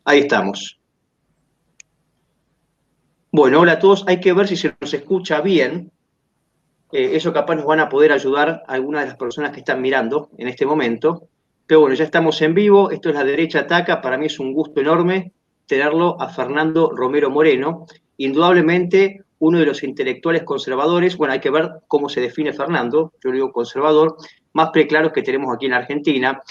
Ahí estamos. Bueno, hola a todos. Hay que ver si se nos escucha bien. Eso capaz nos van a poder ayudar algunas de las personas que están mirando en este momento. Pero bueno, ya estamos en vivo. Esto es La Derecha Ataca. Para mí es un gusto enorme tenerlo a Fernando Romero Moreno. Indudablemente uno de los intelectuales conservadores. Bueno, hay que ver cómo se define Fernando. Yo digo conservador, más preclaros que tenemos aquí en Argentina.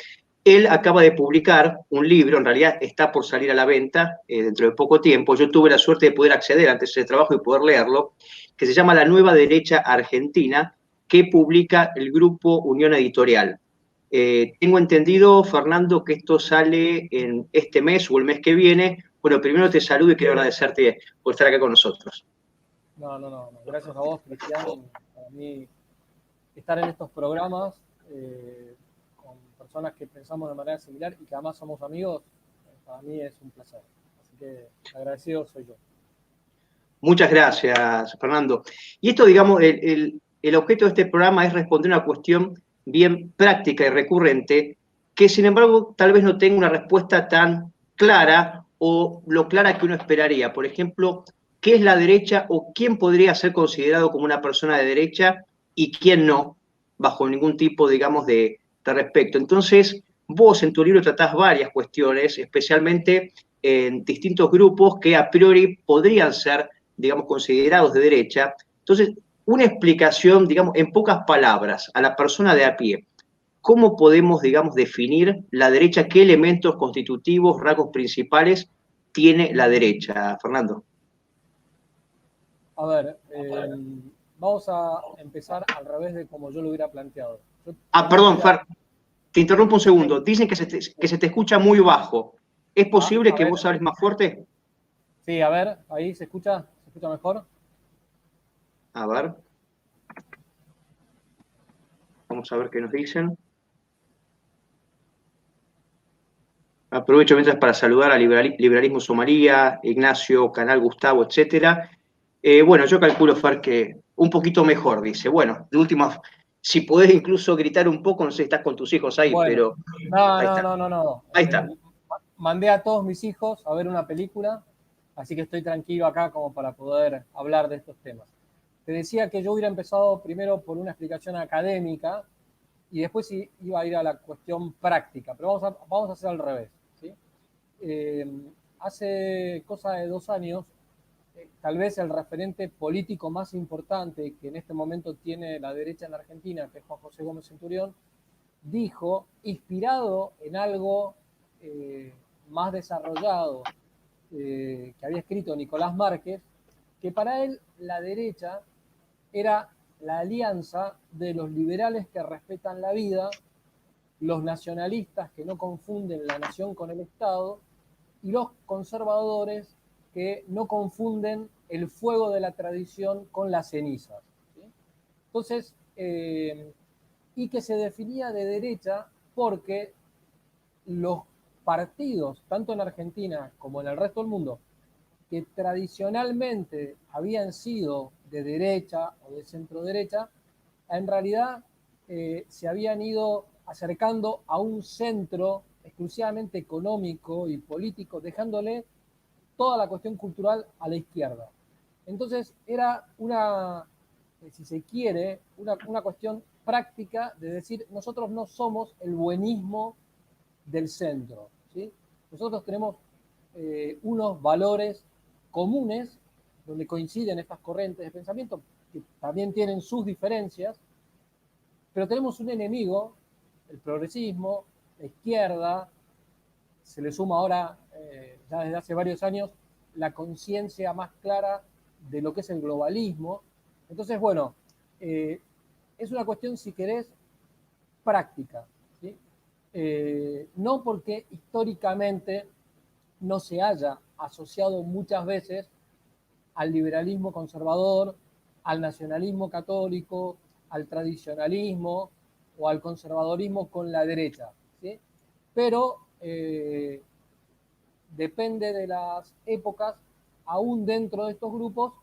Él acaba de publicar un libro, en realidad está por salir a la venta dentro de poco tiempo. Yo tuve la suerte de poder acceder antes de ese trabajo y poder leerlo, que se llama La Nueva Derecha Argentina, que publica el grupo Unión Editorial. Tengo entendido, Fernando, que esto sale en este mes o el mes que viene. Bueno, primero te saludo y quiero agradecerte por estar acá con nosotros. No. Gracias a vos, Cristian. Para mí, estar en estos programas con personas que pensamos de manera similar y que además somos amigos, para mí es un placer. Así que agradecido soy yo. Muchas gracias, Fernando. Y esto, digamos, el objeto de este programa es responder una cuestión bien práctica y recurrente, que sin embargo tal vez no tenga una respuesta tan clara o lo clara que uno esperaría. Por ejemplo, ¿qué es la derecha o quién podría ser considerado como una persona de derecha y quién no, bajo ningún tipo, digamos, de respecto? Entonces, vos en tu libro tratás varias cuestiones, especialmente en distintos grupos que a priori podrían ser, digamos, considerados de derecha. Entonces, una explicación, digamos, en pocas palabras, a la persona de a pie. ¿Cómo podemos, digamos, definir la derecha? ¿Qué elementos constitutivos, rasgos principales tiene la derecha, Fernando? A ver, vamos a empezar al revés de como yo lo hubiera planteado. Yo tenía Perdón, claro. Fer, te interrumpo un segundo. Dicen que se te escucha muy bajo. ¿Es posible A que ver, vos hables más fuerte? sí, a ver, ahí se escucha mejor. A ver, vamos a ver qué nos dicen. Aprovecho mientras para saludar a Liberalismo Somalia, Ignacio, Canal Gustavo, etcétera. Bueno, yo calculo, Fer, que un poquito mejor, dice. Bueno, de última, si podés incluso gritar un poco, no sé si estás con tus hijos ahí, Bueno, pero ahí está. no. Ahí está. Mandé a todos mis hijos a ver una película, así que estoy tranquilo acá como para poder hablar de estos temas. Te decía que yo hubiera empezado primero por una explicación académica y después iba a ir a la cuestión práctica, pero vamos a hacer al revés. ¿Sí? Eh, Hace cosa de 2 años, tal vez el referente político más importante que en este momento tiene la derecha en la Argentina, que es Juan José Gómez Centurión, dijo, inspirado en algo eh, más desarrollado que había escrito Nicolás Márquez, que para él la derecha era la alianza de los liberales que respetan la vida, los nacionalistas que no confunden la nación con el Estado y los conservadores que no confunden el fuego de la tradición con las cenizas. ¿Sí? Entonces, y que se definía de derecha porque los partidos, tanto en Argentina como en el resto del mundo, que tradicionalmente habían sido de derecha o de centro derecha, en realidad se habían ido acercando a un centro exclusivamente económico y político, dejándole toda la cuestión cultural a la izquierda. Entonces era una, si se quiere, una cuestión práctica de decir, nosotros no somos el buenismo del centro. ¿Sí? Nosotros tenemos unos valores comunes donde coinciden estas corrientes de pensamiento, que también tienen sus diferencias, pero tenemos un enemigo, el progresismo, la izquierda, se le suma ahora, ya desde hace varios años, la conciencia más clara de lo que es el globalismo. Entonces, bueno, es una cuestión, si querés, práctica. ¿Sí? No porque históricamente no se haya asociado muchas veces al liberalismo conservador, al nacionalismo católico, al tradicionalismo o al conservadorismo con la derecha. ¿Sí? Pero depende de las épocas, aún dentro de estos grupos,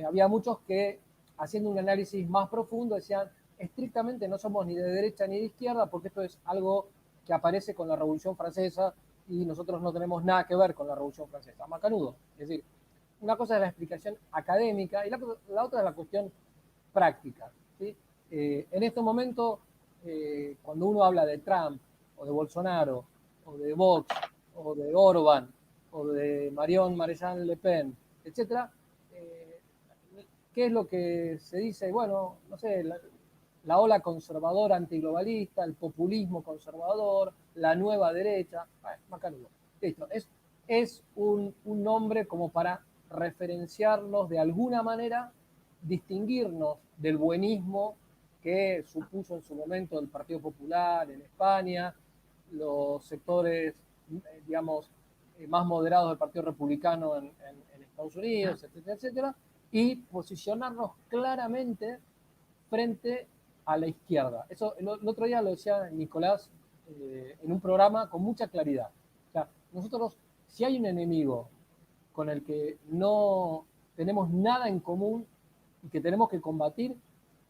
había muchos que, haciendo un análisis más profundo, decían, estrictamente no somos ni de derecha ni de izquierda, porque esto es algo que aparece con la Revolución Francesa y nosotros no tenemos nada que ver con la Revolución Francesa. Macanudo. Es decir, una cosa es la explicación académica y la otra es la cuestión práctica. ¿Sí? En este momento, cuando uno habla de Trump, o de Bolsonaro, o de Vox, o de Orbán, o de Marion Maréchal Le Pen, etc., ¿qué es lo que se dice? Bueno, no sé, la ola conservadora antiglobalista, el populismo conservador, la nueva derecha. Macanudo. Listo. Es un nombre como para referenciarnos de alguna manera, distinguirnos del buenismo que supuso en su momento el Partido Popular en España, los sectores, digamos, más moderados del Partido Republicano en Estados Unidos, etcétera, etcétera, y posicionarnos claramente frente a la izquierda. Eso el otro día lo decía Nicolás en un programa con mucha claridad. O sea, nosotros, si hay un enemigo con el que no tenemos nada en común y que tenemos que combatir,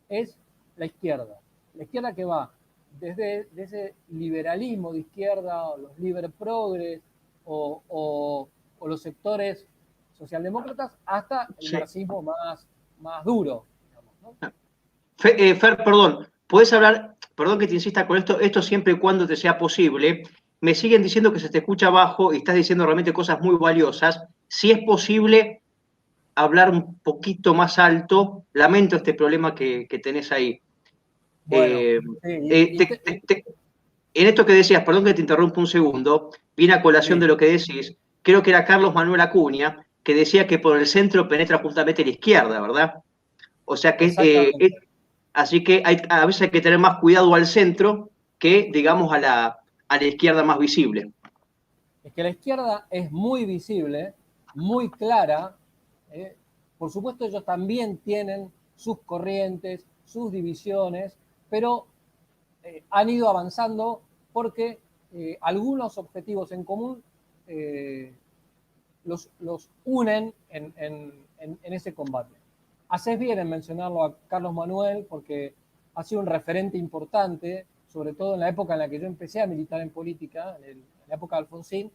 es la izquierda. La izquierda que va desde ese liberalismo de izquierda, o los liber progres, o los sectores socialdemócratas, hasta el Sí. marxismo más duro. Digamos, ¿no? Fer, perdón, ¿puedes hablar? Perdón que te insista con esto siempre y cuando te sea posible. Me siguen diciendo que se te escucha bajo y estás diciendo realmente cosas muy valiosas. Si es posible hablar un poquito más alto, lamento este problema que tenés ahí. Bueno, Eh, sí, en esto que decías, perdón que te interrumpa un segundo, viene a colación de sí, lo que decís, creo que era Carlos Manuel Acuña, que decía que por el centro penetra justamente la izquierda, ¿verdad? O sea que exactamente. así que a veces hay que tener más cuidado al centro que, digamos, a la izquierda más visible. Es que la izquierda es muy visible, muy clara. ¿Eh? Por supuesto, ellos también tienen sus corrientes, sus divisiones, pero han ido avanzando porque algunos objetivos en común eh, los unen en ese combate. Haces bien en mencionarlo a Carlos Manuel porque ha sido un referente importante, sobre todo en la época en la que yo empecé a militar en política, en la época de Alfonsín.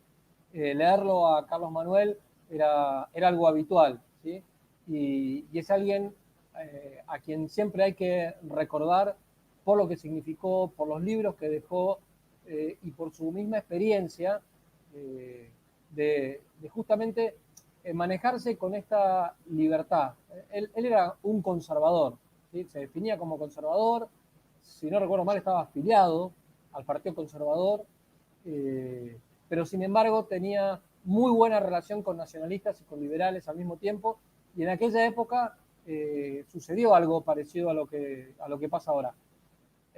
Leerlo a Carlos Manuel era algo habitual, ¿sí? Y es alguien a quien siempre hay que recordar por lo que significó, por los libros que dejó y por su misma experiencia de justamente manejarse con esta libertad. Él era un conservador, ¿sí? Se definía como conservador, si no recuerdo mal estaba afiliado al Partido Conservador, pero sin embargo tenía muy buena relación con nacionalistas y con liberales al mismo tiempo, y en aquella época sucedió algo parecido a lo que pasa ahora.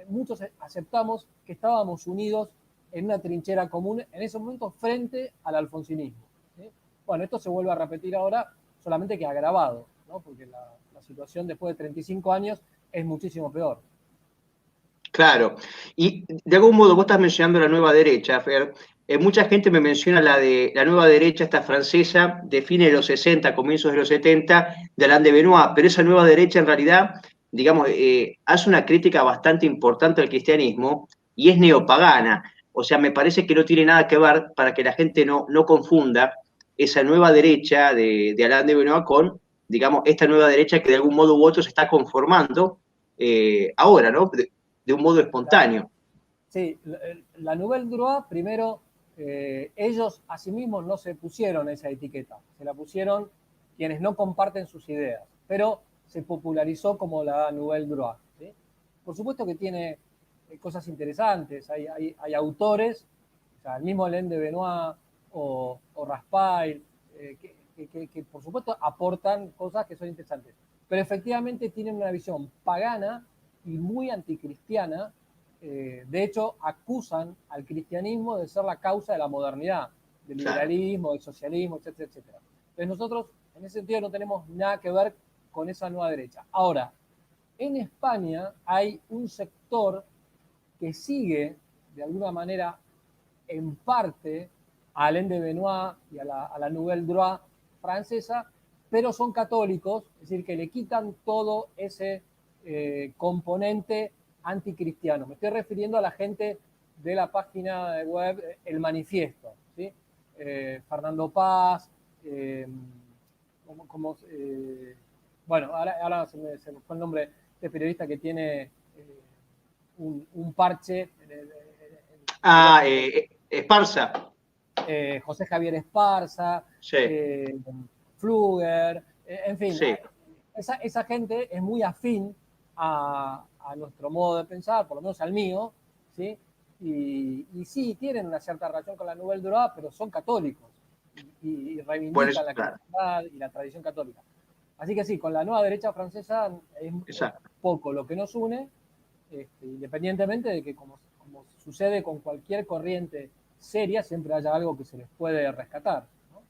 Muchos aceptamos que estábamos unidos en una trinchera común en ese momento frente al alfonsinismo. ¿Sí? Bueno, esto se vuelve a repetir ahora, solamente que agravado, ¿no? Porque la situación después de 35 años es muchísimo peor. Claro. Y de algún modo vos estás mencionando la nueva derecha, Fer. Mucha gente me menciona la nueva derecha, esta francesa, de fines de los 60, comienzos de los 70, de Alain de Benoit, pero esa nueva derecha en realidad, digamos, hace una crítica bastante importante al cristianismo y es neopagana. O sea, me parece que no tiene nada que ver para que la gente no confunda esa nueva derecha de Alain de Benoit con, digamos, esta nueva derecha que de algún modo u otro se está conformando ahora, ¿no? De un modo espontáneo. Sí, la Nouvelle Droit, primero, ellos a sí mismos no se pusieron esa etiqueta, se la pusieron quienes no comparten sus ideas, pero se popularizó como la Nouvelle Droit. ¿Sí? Por supuesto que tiene cosas interesantes, hay autores, o sea, el mismo Alain de Benoit o Raspail, que por supuesto aportan cosas que son interesantes, pero efectivamente tienen una visión pagana y muy anticristiana. De hecho, acusan al cristianismo de ser la causa de la modernidad, del Claro. liberalismo, del socialismo, etcétera, etcétera. Entonces nosotros, en ese sentido, no tenemos nada que ver con esa nueva derecha. Ahora, en España hay un sector que sigue, de alguna manera, en parte, a Alain de Benoit y a la Nouvelle Droit francesa, pero son católicos, es decir, que le quitan todo ese componente anticristiano. Me estoy refiriendo a la gente de la página web El Manifiesto, ¿sí? Fernando Paz, bueno, ahora se me fue el nombre de periodista que tiene un parche. Esparza. José Javier Esparza, Sí. Fluger, en fin, Sí. esa gente es muy afín a nuestro modo de pensar, por lo menos al mío, ¿sí? Y sí, tienen una cierta relación con la Nouvelle Droit, pero son católicos y reivindican la cristiandad y la tradición católica. Así que sí, con la nueva derecha francesa es poco lo que nos une, independientemente de que, como sucede con cualquier corriente seria, siempre haya algo que se les puede rescatar, ¿no?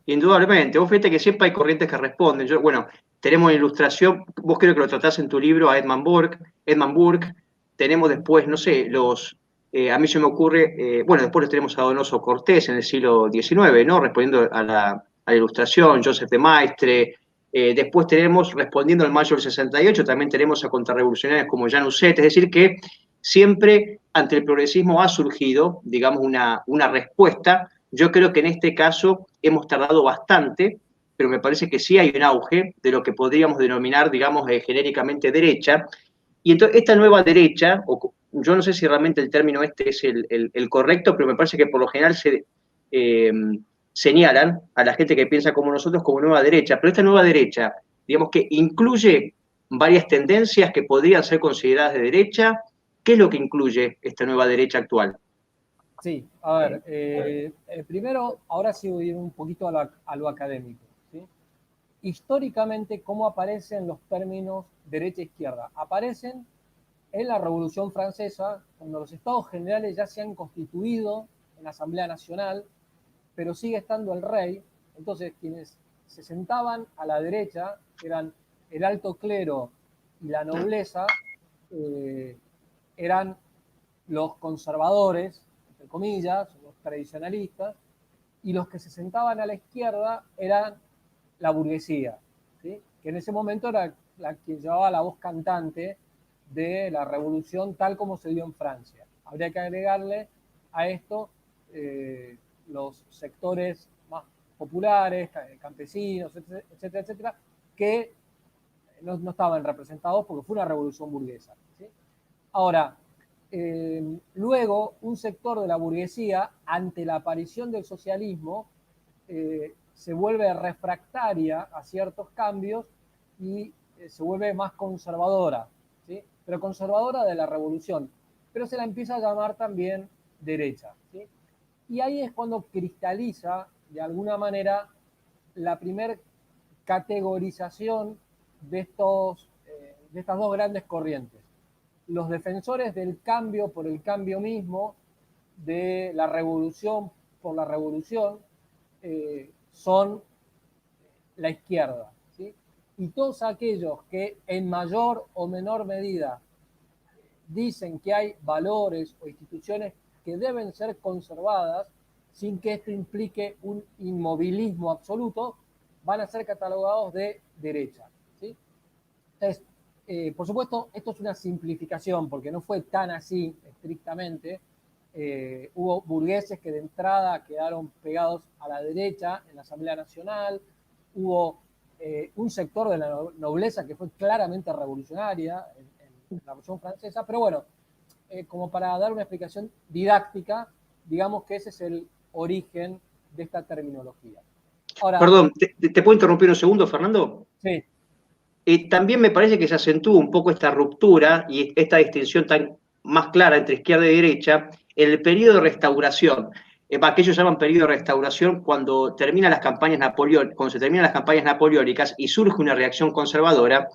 Indudablemente. Vos fíjate que siempre hay corrientes que responden. Bueno, tenemos ilustración, vos creo que lo tratás en tu libro a Edmund Burke. Tenemos después, no sé, a mí se me ocurre, bueno, después los tenemos a Donoso Cortés en el siglo XIX, ¿no? Respondiendo a la ilustración, Joseph de Maistre. Después tenemos, respondiendo al mayo del 68, también tenemos a contrarrevolucionarios como Jan Husset. Es decir, que siempre ante el progresismo ha surgido, digamos, una respuesta. Yo creo que en este caso hemos tardado bastante, pero me parece que sí hay un auge de lo que podríamos denominar, digamos, genéricamente derecha. Y entonces esta nueva derecha, yo no sé si realmente el término este es el correcto, pero me parece que por lo general señalan a la gente que piensa como nosotros como nueva derecha, pero esta nueva derecha, digamos que incluye varias tendencias que podrían ser consideradas de derecha. ¿Qué es lo que incluye esta nueva derecha actual? Sí, a ver, primero, ahora sí voy a ir un poquito a lo académico, ¿sí? Históricamente, ¿cómo aparecen los términos derecha-izquierda? Aparecen en la Revolución Francesa, cuando los estados generales ya se han constituido en la Asamblea Nacional, pero sigue estando el rey. Entonces, quienes se sentaban a la derecha, que eran el alto clero y la nobleza, eran los conservadores, entre comillas, los tradicionalistas, y los que se sentaban a la izquierda eran la burguesía, ¿sí? Que en ese momento era la que llevaba la voz cantante de la revolución tal como se dio en Francia. Habría que agregarle a esto los sectores más populares, campesinos, etcétera, etcétera, que no estaban representados porque fue una revolución burguesa, ¿sí? Ahora, luego un sector de la burguesía, ante la aparición del socialismo, se vuelve refractaria a ciertos cambios y se vuelve más conservadora, ¿sí? Pero conservadora de la revolución, pero se la empieza a llamar también derecha, ¿sí? Y ahí es cuando cristaliza, de alguna manera, la primer categorización de estas dos grandes corrientes. Los defensores del cambio por el cambio mismo, de la revolución por la revolución, son la izquierda, ¿sí? Y todos aquellos que en mayor o menor medida dicen que hay valores o instituciones que deben ser conservadas sin que esto implique un inmovilismo absoluto, van a ser catalogados de derecha, ¿sí? Entonces, por supuesto, esto es una simplificación porque no fue tan así estrictamente. Hubo burgueses que de entrada quedaron pegados a la derecha en la Asamblea Nacional, hubo un sector de la nobleza que fue claramente revolucionaria en la Revolución Francesa, pero bueno, como para dar una explicación didáctica, digamos que ese es el origen de esta terminología. Ahora, perdón, ¿te puedo interrumpir un segundo, Fernando? Sí. También me parece que se acentúa un poco esta ruptura y esta distinción tan más clara entre izquierda y derecha en el periodo de restauración. Que ellos llaman periodo de restauración cuando terminan las campañas cuando se terminan las campañas napoleónicas y surge una reacción conservadora,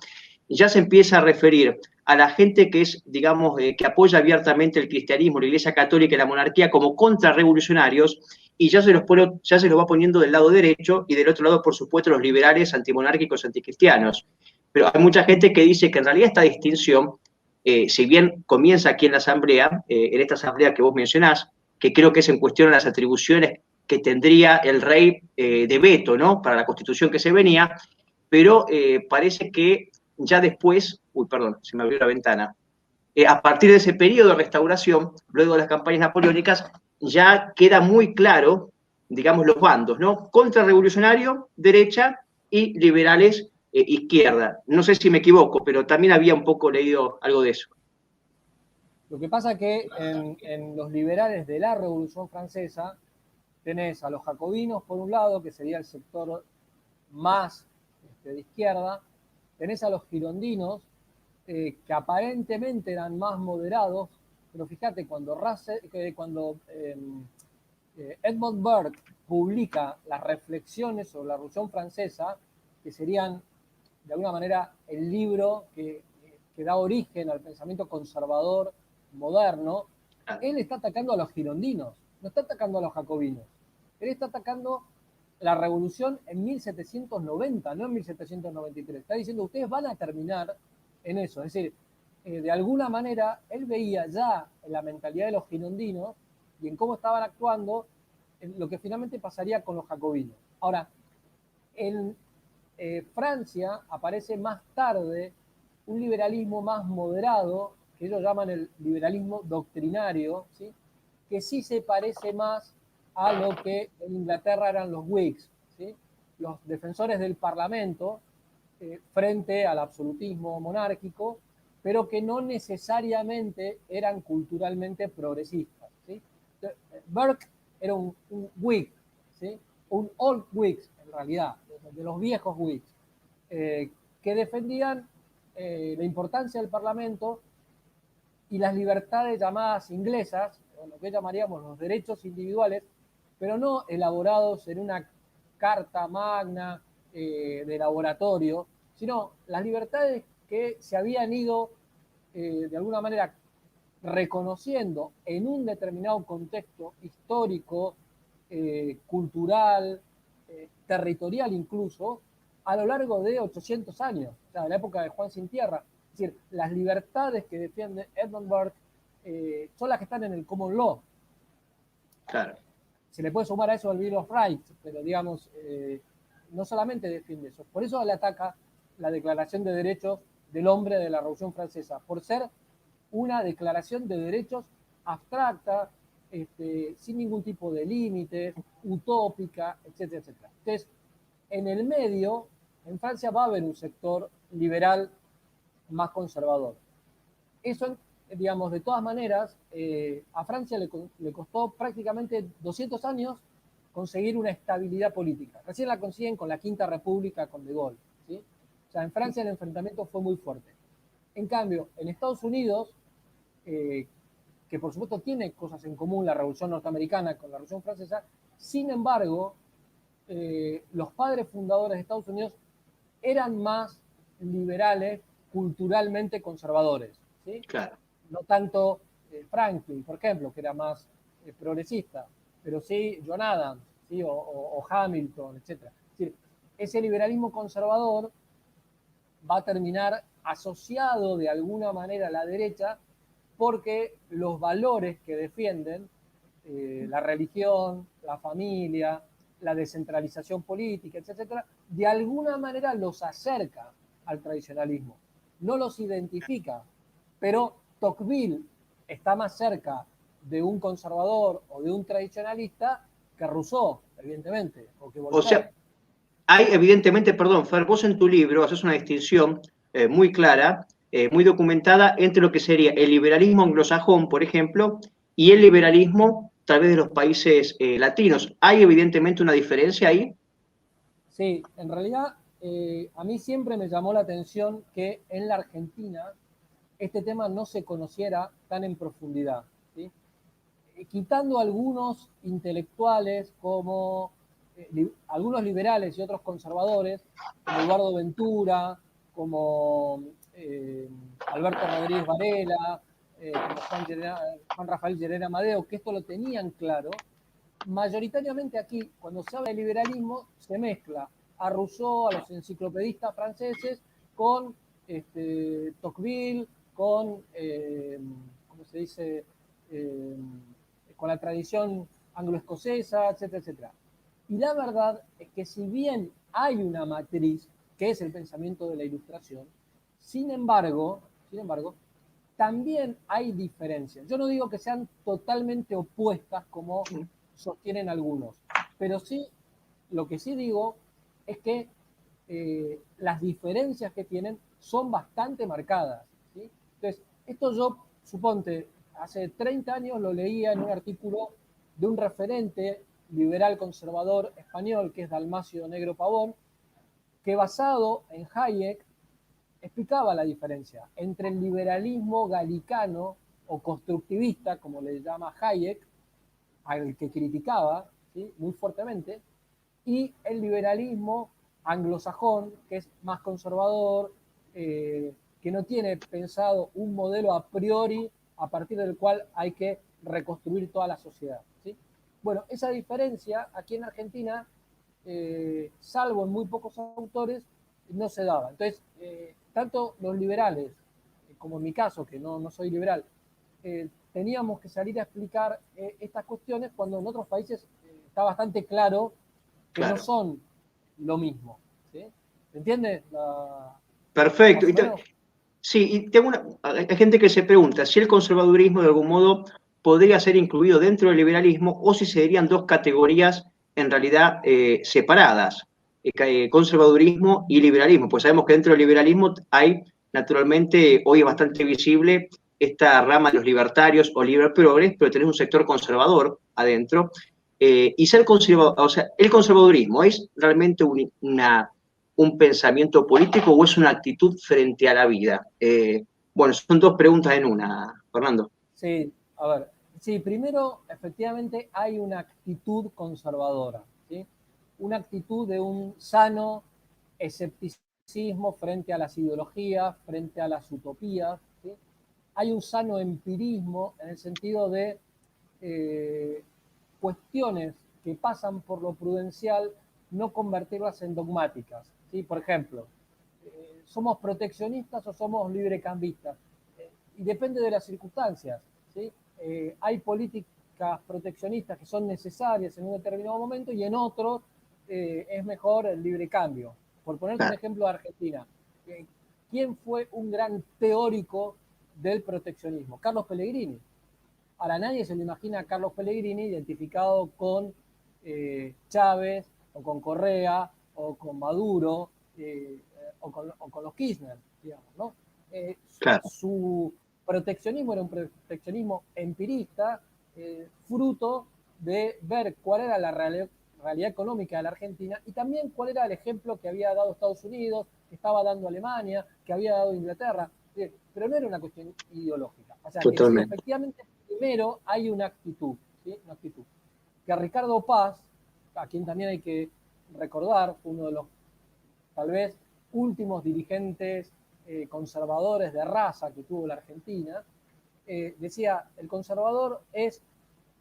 ya se empieza a referir a la gente que es, digamos, que apoya abiertamente el cristianismo, la Iglesia Católica y la monarquía como contrarrevolucionarios, y ya se los va poniendo del lado derecho y del otro lado, por supuesto, los liberales, antimonárquicos, anticristianos. Pero hay mucha gente que dice que en realidad esta distinción, si bien comienza aquí en la Asamblea, en esta Asamblea que vos mencionás, que creo que es en cuestión a las atribuciones que tendría el rey de veto, ¿no?, para la Constitución que se venía, pero parece que ya después, perdón, se me abrió la ventana, a partir de ese periodo de restauración, luego de las campañas napoleónicas, ya queda muy claro digamos, los bandos, ¿no? Contrarrevolucionario, derecha, y liberales, izquierda. No sé si me equivoco, pero también había un poco leído algo de eso. Lo que pasa que en los liberales de la Revolución Francesa tenés a los jacobinos por un lado, que sería el sector más de izquierda, tenés a los girondinos, que aparentemente eran más moderados, pero fíjate, cuando Edmund Burke publica las reflexiones sobre la Revolución Francesa, que serían de alguna manera el libro que da origen al pensamiento conservador moderno, él está atacando a los girondinos, no está atacando a los jacobinos. Él está atacando la revolución en 1790, no en 1793. Está diciendo, ustedes van a terminar en eso. Es decir, de alguna manera, él veía ya en la mentalidad de los girondinos y en cómo estaban actuando en lo que finalmente pasaría con los jacobinos. Ahora, en Francia aparece más tarde un liberalismo más moderado, que ellos llaman el liberalismo doctrinario, ¿sí? Que sí se parece más a lo que en Inglaterra eran los Whigs, ¿sí? Los defensores del Parlamento frente al absolutismo monárquico, pero que no necesariamente eran culturalmente progresistas, ¿sí? Burke era un Whig, ¿sí? Un Old Whig en realidad, de los viejos Whigs, que defendían la importancia del Parlamento y las libertades llamadas inglesas, o lo que llamaríamos los derechos individuales, pero no elaborados en una carta magna de laboratorio, sino las libertades que se habían ido de alguna manera reconociendo en un determinado contexto histórico, cultural, territorial incluso, a lo largo de 800 años, o sea, de la época de Juan Sin Tierra. Es decir, las libertades que defiende Edmund Burke son las que están en el common law. Claro. Se le puede sumar a eso el Bill of Rights, pero digamos, no solamente defiende eso. Por eso le ataca la Declaración de Derechos del Hombre de la Revolución Francesa, por ser una declaración de derechos abstracta, sin ningún tipo de límites, utópica, etcétera, etcétera. Entonces, en el medio, en Francia va a haber un sector liberal más conservador. Eso, digamos, de todas maneras, a Francia le costó prácticamente 200 años conseguir una estabilidad política. Recién la consiguen con la Quinta República, con De Gaulle, ¿sí? O sea, en Francia el enfrentamiento fue muy fuerte. En cambio, en Estados Unidos, que por supuesto tiene cosas en común la Revolución Norteamericana con la Revolución Francesa, sin embargo, los padres fundadores de Estados Unidos eran más liberales, culturalmente conservadores, ¿sí? Claro. No tanto Franklin, por ejemplo, que era más progresista, pero sí John Adams, ¿sí? O Hamilton, etc. Es decir, ese liberalismo conservador va a terminar asociado de alguna manera a la derecha porque los valores que defienden, la religión, la familia, la descentralización política, etcétera, de alguna manera los acerca al tradicionalismo. No los identifica, pero Tocqueville está más cerca de un conservador o de un tradicionalista que Rousseau, evidentemente, o que O Voltaire. sea, hay evidentemente, perdón, Fer, vos en tu libro haces una distinción muy clara, muy documentada entre lo que sería el liberalismo anglosajón, por ejemplo, y el liberalismo tal vez de los países latinos. ¿Hay evidentemente una diferencia ahí? Sí, en realidad a mí siempre me llamó la atención que en la Argentina este tema no se conociera tan en profundidad, ¿sí? Quitando algunos intelectuales como algunos liberales y otros conservadores, como Eduardo Ventura, como Alberto Rodríguez Varela, como Juan Rafael Llerena Amadeo, que esto lo tenían claro, mayoritariamente aquí, cuando se habla de liberalismo, se mezcla a Rousseau, a los enciclopedistas franceses, con Tocqueville, con, ¿cómo se dice?, con la tradición anglo-escocesa, etcétera, etcétera. Y la verdad es que si bien hay una matriz, que es el pensamiento de la Ilustración, sin embargo, también hay diferencias. Yo no digo que sean totalmente opuestas como sostienen algunos, Pero sí, lo que sí digo es que las diferencias que tienen son bastante marcadas, ¿sí? Entonces, esto yo, suponte, hace 30 años lo leía en un artículo de un referente liberal conservador español, que es Dalmacio Negro Pavón, que basado en Hayek explicaba la diferencia entre el liberalismo galicano o constructivista, como le llama Hayek, al que criticaba, ¿sí?, muy fuertemente, y el liberalismo anglosajón, que es más conservador, que no tiene pensado un modelo a priori a partir del cual hay que reconstruir toda la sociedad, ¿sí? Bueno, esa diferencia aquí en Argentina, salvo en muy pocos autores, no se daba. Entonces, tanto los liberales, como en mi caso, que no soy liberal, teníamos que salir a explicar estas cuestiones cuando en otros países está bastante claro que no Claro. son lo mismo. ¿Sí? ¿Se entiende? Perfecto. Más o menos. Sí, y tengo hay gente que se pregunta si el conservadurismo de algún modo podría ser incluido dentro del liberalismo o si serían dos categorías en realidad separadas, conservadurismo y liberalismo. Pues sabemos que dentro del liberalismo hay, naturalmente, hoy es bastante visible esta rama de los libertarios o liber progres, pero tenés un sector conservador adentro. Y ser conservador, o sea, el conservadurismo es realmente un pensamiento político o es una actitud frente a la vida? Bueno, son dos preguntas en una, Fernando. Sí, a ver. Sí, primero, efectivamente, hay una actitud conservadora, ¿sí? Una actitud de un sano escepticismo frente a las ideologías, frente a las utopías, ¿sí? Hay un sano empirismo en el sentido de eh, cuestiones que pasan por lo prudencial, no convertirlas en dogmáticas, ¿sí? Por ejemplo, ¿somos proteccionistas o somos librecambistas? Y depende de las circunstancias, ¿sí? Hay políticas proteccionistas que son necesarias en un determinado momento y en otros es mejor el libre cambio. Por ponerte un Claro, ejemplo de Argentina, ¿quién fue un gran teórico del proteccionismo? Carlos Pellegrini. Ahora nadie se lo imagina a Carlos Pellegrini identificado con Chávez o con Correa o con Maduro o con los Kirchner, digamos, ¿no? claro, Su proteccionismo era un proteccionismo empirista, fruto de ver cuál era la realidad económica de la Argentina y también cuál era el ejemplo que había dado Estados Unidos, que estaba dando Alemania, que había dado Inglaterra, pero no era una cuestión ideológica. O sea que sí, totalmente. efectivamente, primero hay una actitud, ¿sí? Una actitud. Que Ricardo Paz, a quien también hay que recordar, fue uno de los tal vez últimos dirigentes conservadores de raza que tuvo la Argentina, decía, el conservador es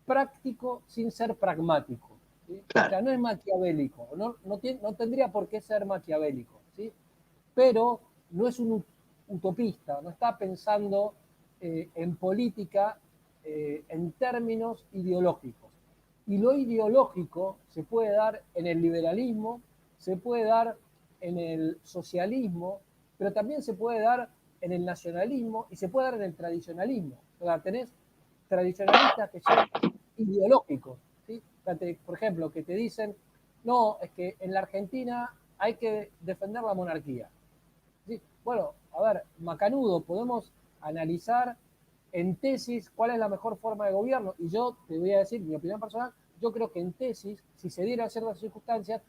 práctico sin ser pragmático. ¿Sí? O Claro, sea, no es maquiavélico, no tendría por qué ser maquiavélico, ¿sí? Pero no es un utopista, no está pensando en política en términos ideológicos. Y lo ideológico se puede dar en el liberalismo, se puede dar en el socialismo, pero también se puede dar en el nacionalismo y se puede dar en el tradicionalismo. O sea, tenés tradicionalistas que son ideológicos, ¿sí? Por ejemplo, que te dicen, no, es que en la Argentina hay que defender la monarquía. ¿Sí? Bueno, a ver, macanudo, podemos analizar en tesis cuál es la mejor forma de gobierno. Y yo te voy a decir mi opinión personal, yo creo que en tesis, si se dieran ciertas circunstancias,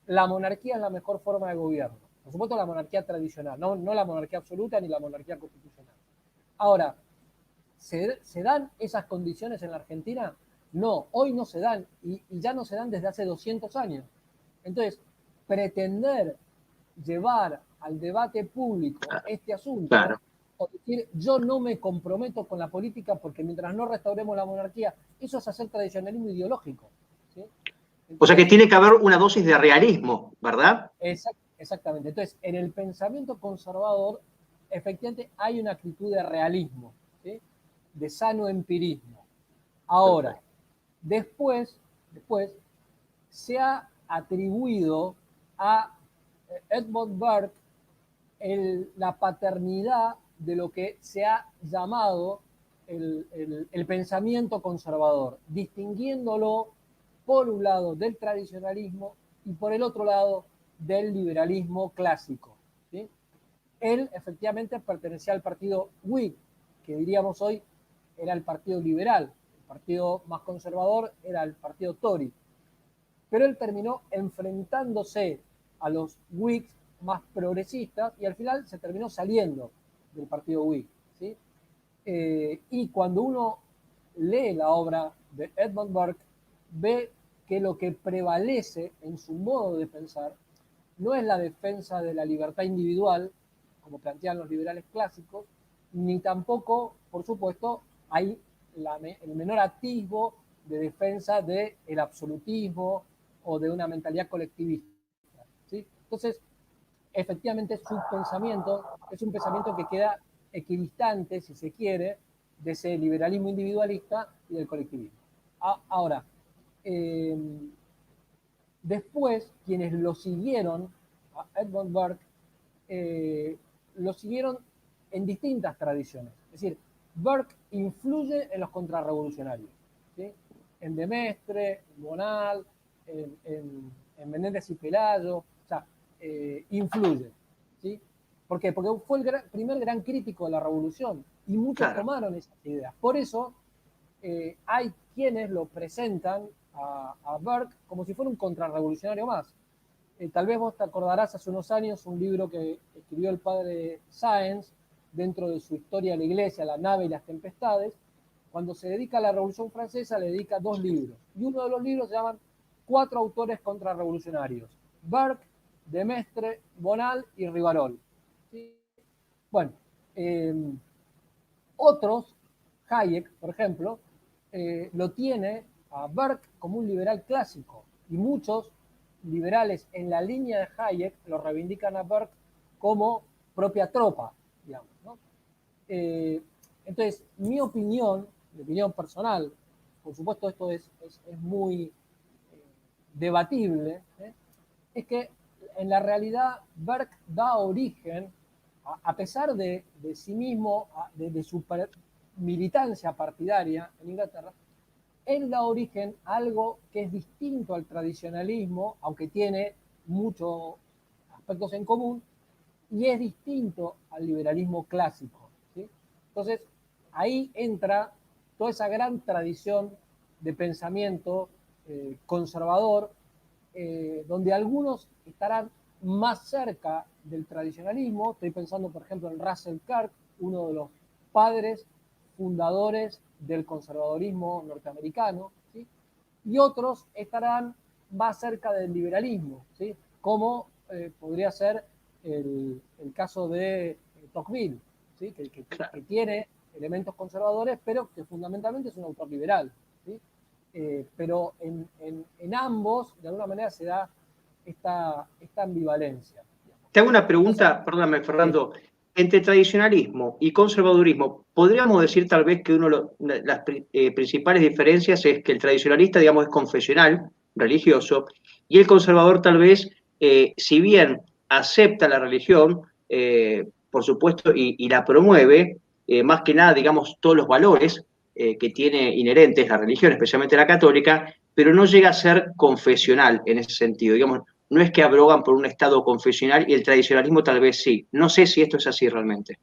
la monarquía es la mejor forma de gobierno. Por supuesto, la monarquía tradicional, no la monarquía absoluta ni la monarquía constitucional. Ahora, ¿se dan esas condiciones en la Argentina? No, hoy no se dan y ya no se dan desde hace 200 años. Entonces, pretender llevar al debate público claro, este asunto, claro. o decir yo no me comprometo con la política porque mientras no restauremos la monarquía, eso es hacer tradicionalismo ideológico. ¿Sí? O sea que Entonces, tiene que haber una dosis de realismo, ¿verdad? exactamente. Entonces, en el pensamiento conservador, efectivamente hay una actitud de realismo, ¿sí? De sano empirismo. Ahora, Perfecto. después se ha atribuido a Edmund Burke la paternidad de lo que se ha llamado el pensamiento conservador, distinguiéndolo por un lado del tradicionalismo y por el otro lado del liberalismo clásico. ¿Sí? Él efectivamente pertenecía al partido Whig, que diríamos hoy era el partido liberal. El partido más conservador era el partido Tory. Pero él terminó enfrentándose a los Whigs más progresistas y al final se terminó saliendo del partido Whig. ¿Sí? Y cuando uno lee la obra de Edmund Burke, ve que lo que prevalece en su modo de pensar no es la defensa de la libertad individual, como plantean los liberales clásicos, ni tampoco, por supuesto, hay el menor atisbo de defensa del absolutismo o de una mentalidad colectivista. ¿Sí? Entonces, efectivamente, su pensamiento es un pensamiento que queda equidistante, si se quiere, de ese liberalismo individualista y del colectivismo. Ahora, eh, después, quienes lo siguieron a Edmund Burke, lo siguieron en distintas tradiciones. Es decir, Burke influye en los contrarrevolucionarios, ¿sí? En de Maistre, en Bonal, en Menéndez y Pelayo, o sea, influye. ¿Sí? ¿Por qué? Porque fue el primer gran crítico de la revolución y muchos tomaron esas ideas. Por eso hay quienes lo presentan a Burke como si fuera un contrarrevolucionario más. Tal vez vos te acordarás hace unos años un libro que escribió el padre Sáenz dentro de su historia de la iglesia, La nave y las tempestades. Cuando se dedica a la Revolución Francesa, le dedica 2 libros. Y uno de los libros se llaman 4 autores contrarrevolucionarios: Burke, de Maistre, Bonal y Rivarol. ¿Sí? Bueno, otros, Hayek, por ejemplo, lo tiene a Burke como un liberal clásico y muchos liberales en la línea de Hayek lo reivindican a Burke como propia tropa, digamos, ¿no? Entonces, mi opinión personal, por supuesto esto es muy debatible, es que en la realidad Burke da origen, a pesar de sí mismo, de su militancia partidaria en Inglaterra, él da origen a algo que es distinto al tradicionalismo, aunque tiene muchos aspectos en común, y es distinto al liberalismo clásico. ¿Sí? Entonces, ahí entra toda esa gran tradición de pensamiento conservador, donde algunos estarán más cerca del tradicionalismo. Estoy pensando, por ejemplo, en Russell Kirk, uno de los padres fundadores del conservadorismo norteamericano, ¿sí? Y otros estarán más cerca del liberalismo, ¿sí? Como podría ser el caso de Tocqueville, ¿sí? Que tiene elementos conservadores, pero que fundamentalmente es un autor liberal. ¿Sí? Pero en ambos, de alguna manera, se da esta ambivalencia. Te hago una pregunta, Entonces, perdóname, Fernando. Entre tradicionalismo y conservadurismo, ¿podríamos decir tal vez que uno de las principales diferencias es que el tradicionalista, digamos, es confesional, religioso, y el conservador tal vez, si bien acepta la religión, por supuesto, y la promueve, más que nada, digamos, todos los valores que tiene inherentes la religión, especialmente la católica, pero no llega a ser confesional en ese sentido, digamos, no es que abrogan por un estado confesional y el tradicionalismo tal vez sí. No sé si esto es así realmente.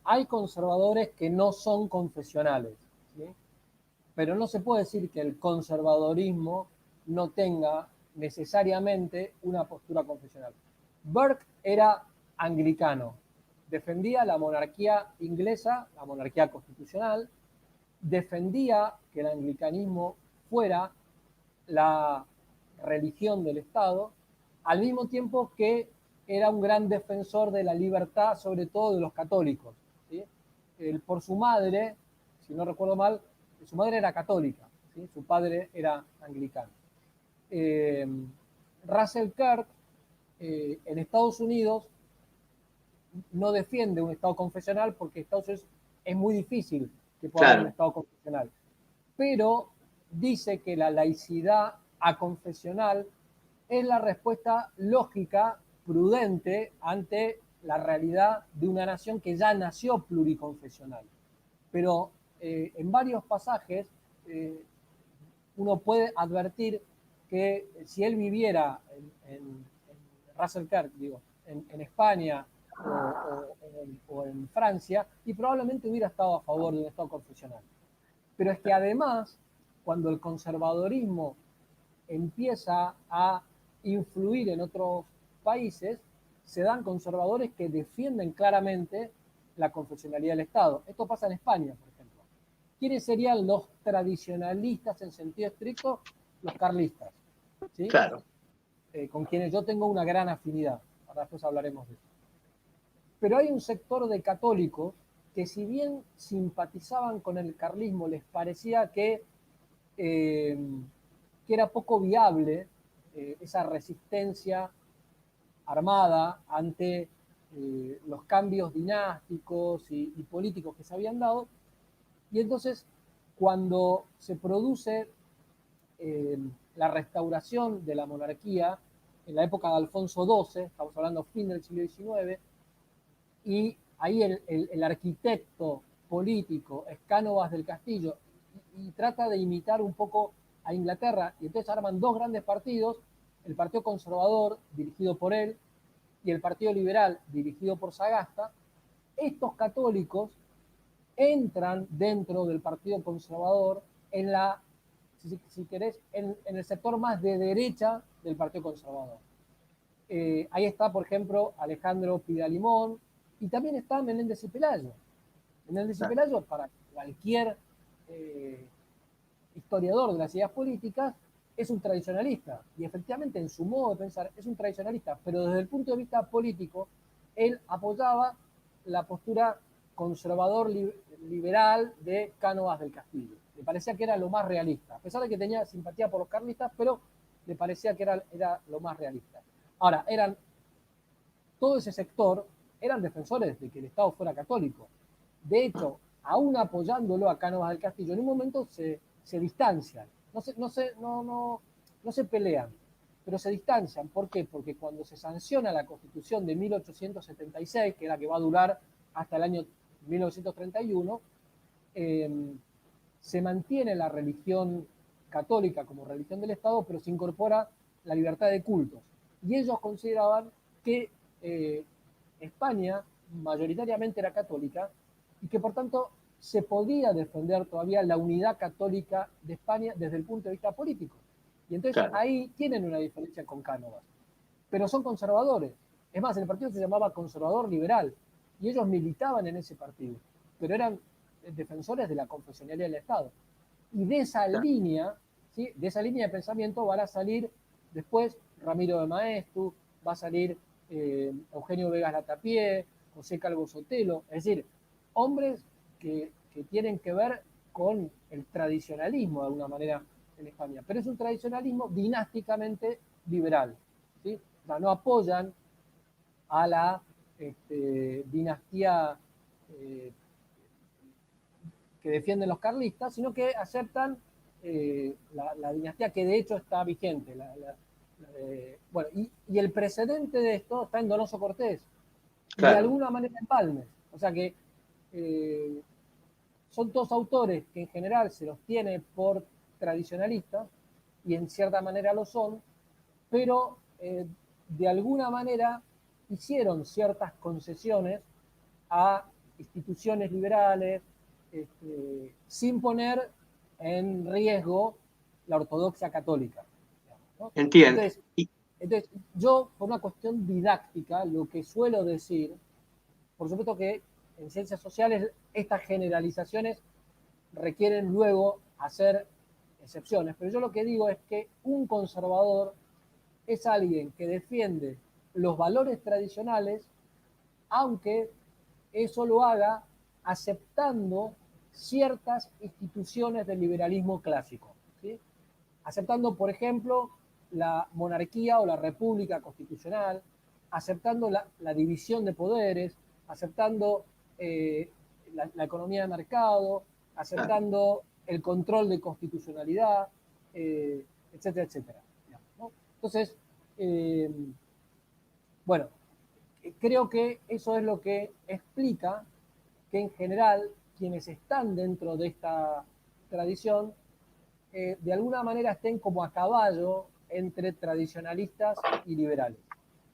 hay conservadores que no son confesionales, ¿sí? Pero no se puede decir que el conservadorismo no tenga necesariamente una postura confesional. Burke era anglicano, defendía la monarquía inglesa, la monarquía constitucional, defendía que el anglicanismo fuera la religión del Estado, al mismo tiempo que era un gran defensor de la libertad, sobre todo de los católicos. ¿Sí? Él, por su madre, si no recuerdo mal, su madre era católica, ¿sí? Su padre era anglicano. Russell Kirk, en Estados Unidos, no defiende un Estado confesional porque Estados Unidos es muy difícil que pueda haber un Claro. Estado confesional. Pero dice que la laicidad aconfesional es la respuesta lógica, prudente, ante la realidad de una nación que ya nació pluriconfesional. Pero en varios pasajes uno puede advertir que si él viviera en Russell Kirk, digo, en España o en Francia, y probablemente hubiera estado a favor de un Estado confesional. Pero es que además, cuando el conservadorismo empieza a influir en otros países, se dan conservadores que defienden claramente la confesionalidad del Estado. Esto pasa en España, por ejemplo. ¿Quiénes serían los tradicionalistas en sentido estricto? Los carlistas, ¿sí? Claro. Con quienes yo tengo una gran afinidad. Ahora después hablaremos de eso. Pero hay un sector de católicos que, si bien simpatizaban con el carlismo, les parecía que era poco viable esa resistencia armada ante los cambios dinásticos y políticos que se habían dado. Y entonces, cuando se produce la restauración de la monarquía en la época de Alfonso XII, estamos hablando fin del siglo XIX, y ahí el arquitecto político es Cánovas del Castillo y trata de imitar un poco a Inglaterra, y entonces arman dos grandes partidos, el Partido Conservador, dirigido por él, y el Partido Liberal, dirigido por Sagasta. Estos católicos entran dentro del Partido Conservador en la, si querés, en el sector más de derecha del Partido Conservador. Ahí está, por ejemplo, Alejandro Pidalimón, y también está Menéndez y Pelayo. Menéndez y Pelayo, para cualquier historiador de las ideas políticas, es un tradicionalista, y efectivamente en su modo de pensar es un tradicionalista, pero desde el punto de vista político, él apoyaba la postura conservador liberal de Cánovas del Castillo. Le parecía que era lo más realista, a pesar de que tenía simpatía por los carlistas, pero le parecía que era lo más realista. Ahora, todo ese sector eran defensores de que el Estado fuera católico. De hecho, aún apoyándolo a Cánovas del Castillo, en un momento se distancian, no se pelean, pero se distancian. ¿Por qué? Porque cuando se sanciona la Constitución de 1876, que es la que va a durar hasta el año 1931, se mantiene la religión católica como religión del Estado, pero se incorpora la libertad de cultos. Y ellos consideraban que España mayoritariamente era católica y que por tanto se podía defender todavía la unidad católica de España desde el punto de vista político. Y entonces ahí tienen una diferencia con Cánovas, pero son conservadores. Es más, el partido se llamaba Conservador Liberal y ellos militaban en ese partido, pero eran defensores de la confesionalidad del Estado. Y de esa línea, ¿sí?, de esa línea de pensamiento van a salir después Ramiro de Maeztu, va a salir Eugenio Vegas Latapié, José Calvo Sotelo, es decir, hombres que tienen que ver con el tradicionalismo de alguna manera en España, pero es un tradicionalismo dinásticamente liberal, ¿sí? O sea, no apoyan a la dinastía que defienden los carlistas, sino que aceptan la dinastía que de hecho está vigente. Bueno, y el precedente de esto está en Donoso Cortés, y de alguna manera en Balmes. O sea que son todos autores que en general se los tiene por tradicionalistas, y en cierta manera lo son, pero de alguna manera hicieron ciertas concesiones a instituciones liberales, sin poner en riesgo la ortodoxia católica. ¿No? Entiendo. Entonces, yo, por una cuestión didáctica, lo que suelo decir, por supuesto que en ciencias sociales estas generalizaciones requieren luego hacer excepciones, pero yo lo que digo es que un conservador es alguien que defiende los valores tradicionales, aunque eso lo haga aceptando ciertas instituciones del liberalismo clásico, ¿sí? Aceptando, por ejemplo, la monarquía o la república constitucional, aceptando la división de poderes, aceptando la economía de mercado, aceptando el control de constitucionalidad, etcétera, etcétera. ¿No? Entonces, bueno, creo que eso es lo que explica que en general quienes están dentro de esta tradición de alguna manera estén como a caballo entre tradicionalistas y liberales.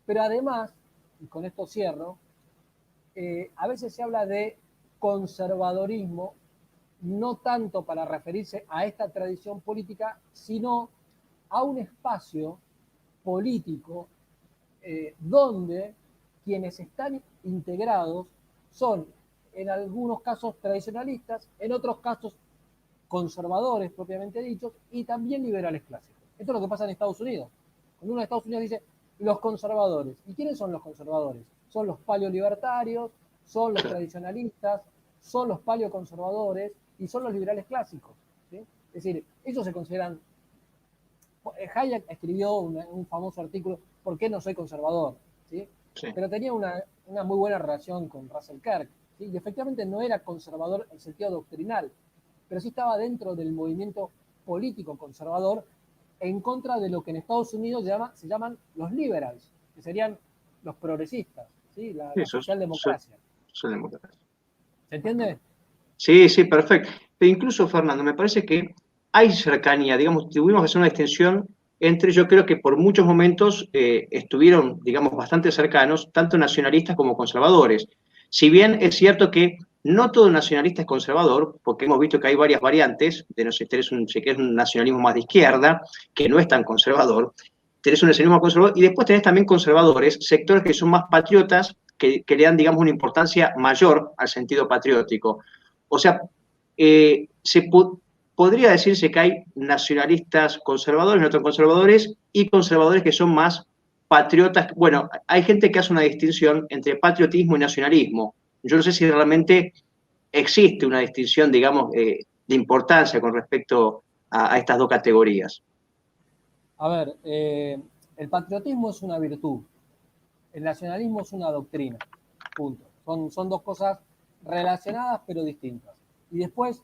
Pero además, y con esto cierro, a veces se habla de conservadorismo, no tanto para referirse a esta tradición política, sino a un espacio político donde quienes están integrados son en algunos casos tradicionalistas, en otros casos conservadores propiamente dichos y también liberales clásicos. Esto es lo que pasa en Estados Unidos. Cuando uno en Estados Unidos dice los conservadores, ¿y quiénes son los conservadores? Son los paleolibertarios, son los tradicionalistas, son los paleoconservadores y son los liberales clásicos, ¿sí? Es decir, ellos se consideran... Hayek escribió un famoso artículo, ¿por qué no soy conservador? ¿Sí? Sí. Pero tenía una muy buena relación con Russell Kirk, ¿sí? Y efectivamente no era conservador en sentido doctrinal, pero sí estaba dentro del movimiento político conservador en contra de lo que en Estados Unidos se llaman los liberals, que serían los progresistas, ¿sí? La socialdemocracia. Socialdemocracia. ¿Se entiende? Sí, sí, perfecto. Pero incluso, Fernando, me parece que hay cercanía, digamos, tuvimos que hacer una extensión entre, yo creo que por muchos momentos estuvieron, digamos, bastante cercanos, tanto nacionalistas como conservadores. Si bien es cierto que no todo nacionalista es conservador, porque hemos visto que hay varias variantes, de no sé, tenés un nacionalismo más de izquierda, que no es tan conservador, tenés un nacionalismo conservador, y después tenés también conservadores, sectores que son más patriotas, que le dan, digamos, una importancia mayor al sentido patriótico. O sea, podría decirse que hay nacionalistas conservadores, no tan conservadores, y conservadores que son más patriotas. Bueno, hay gente que hace una distinción entre patriotismo y nacionalismo. Yo no sé si realmente existe una distinción, digamos, de importancia con respecto a estas dos categorías. A ver, el patriotismo es una virtud, el nacionalismo es una doctrina, punto. Son dos cosas relacionadas pero distintas. Y después,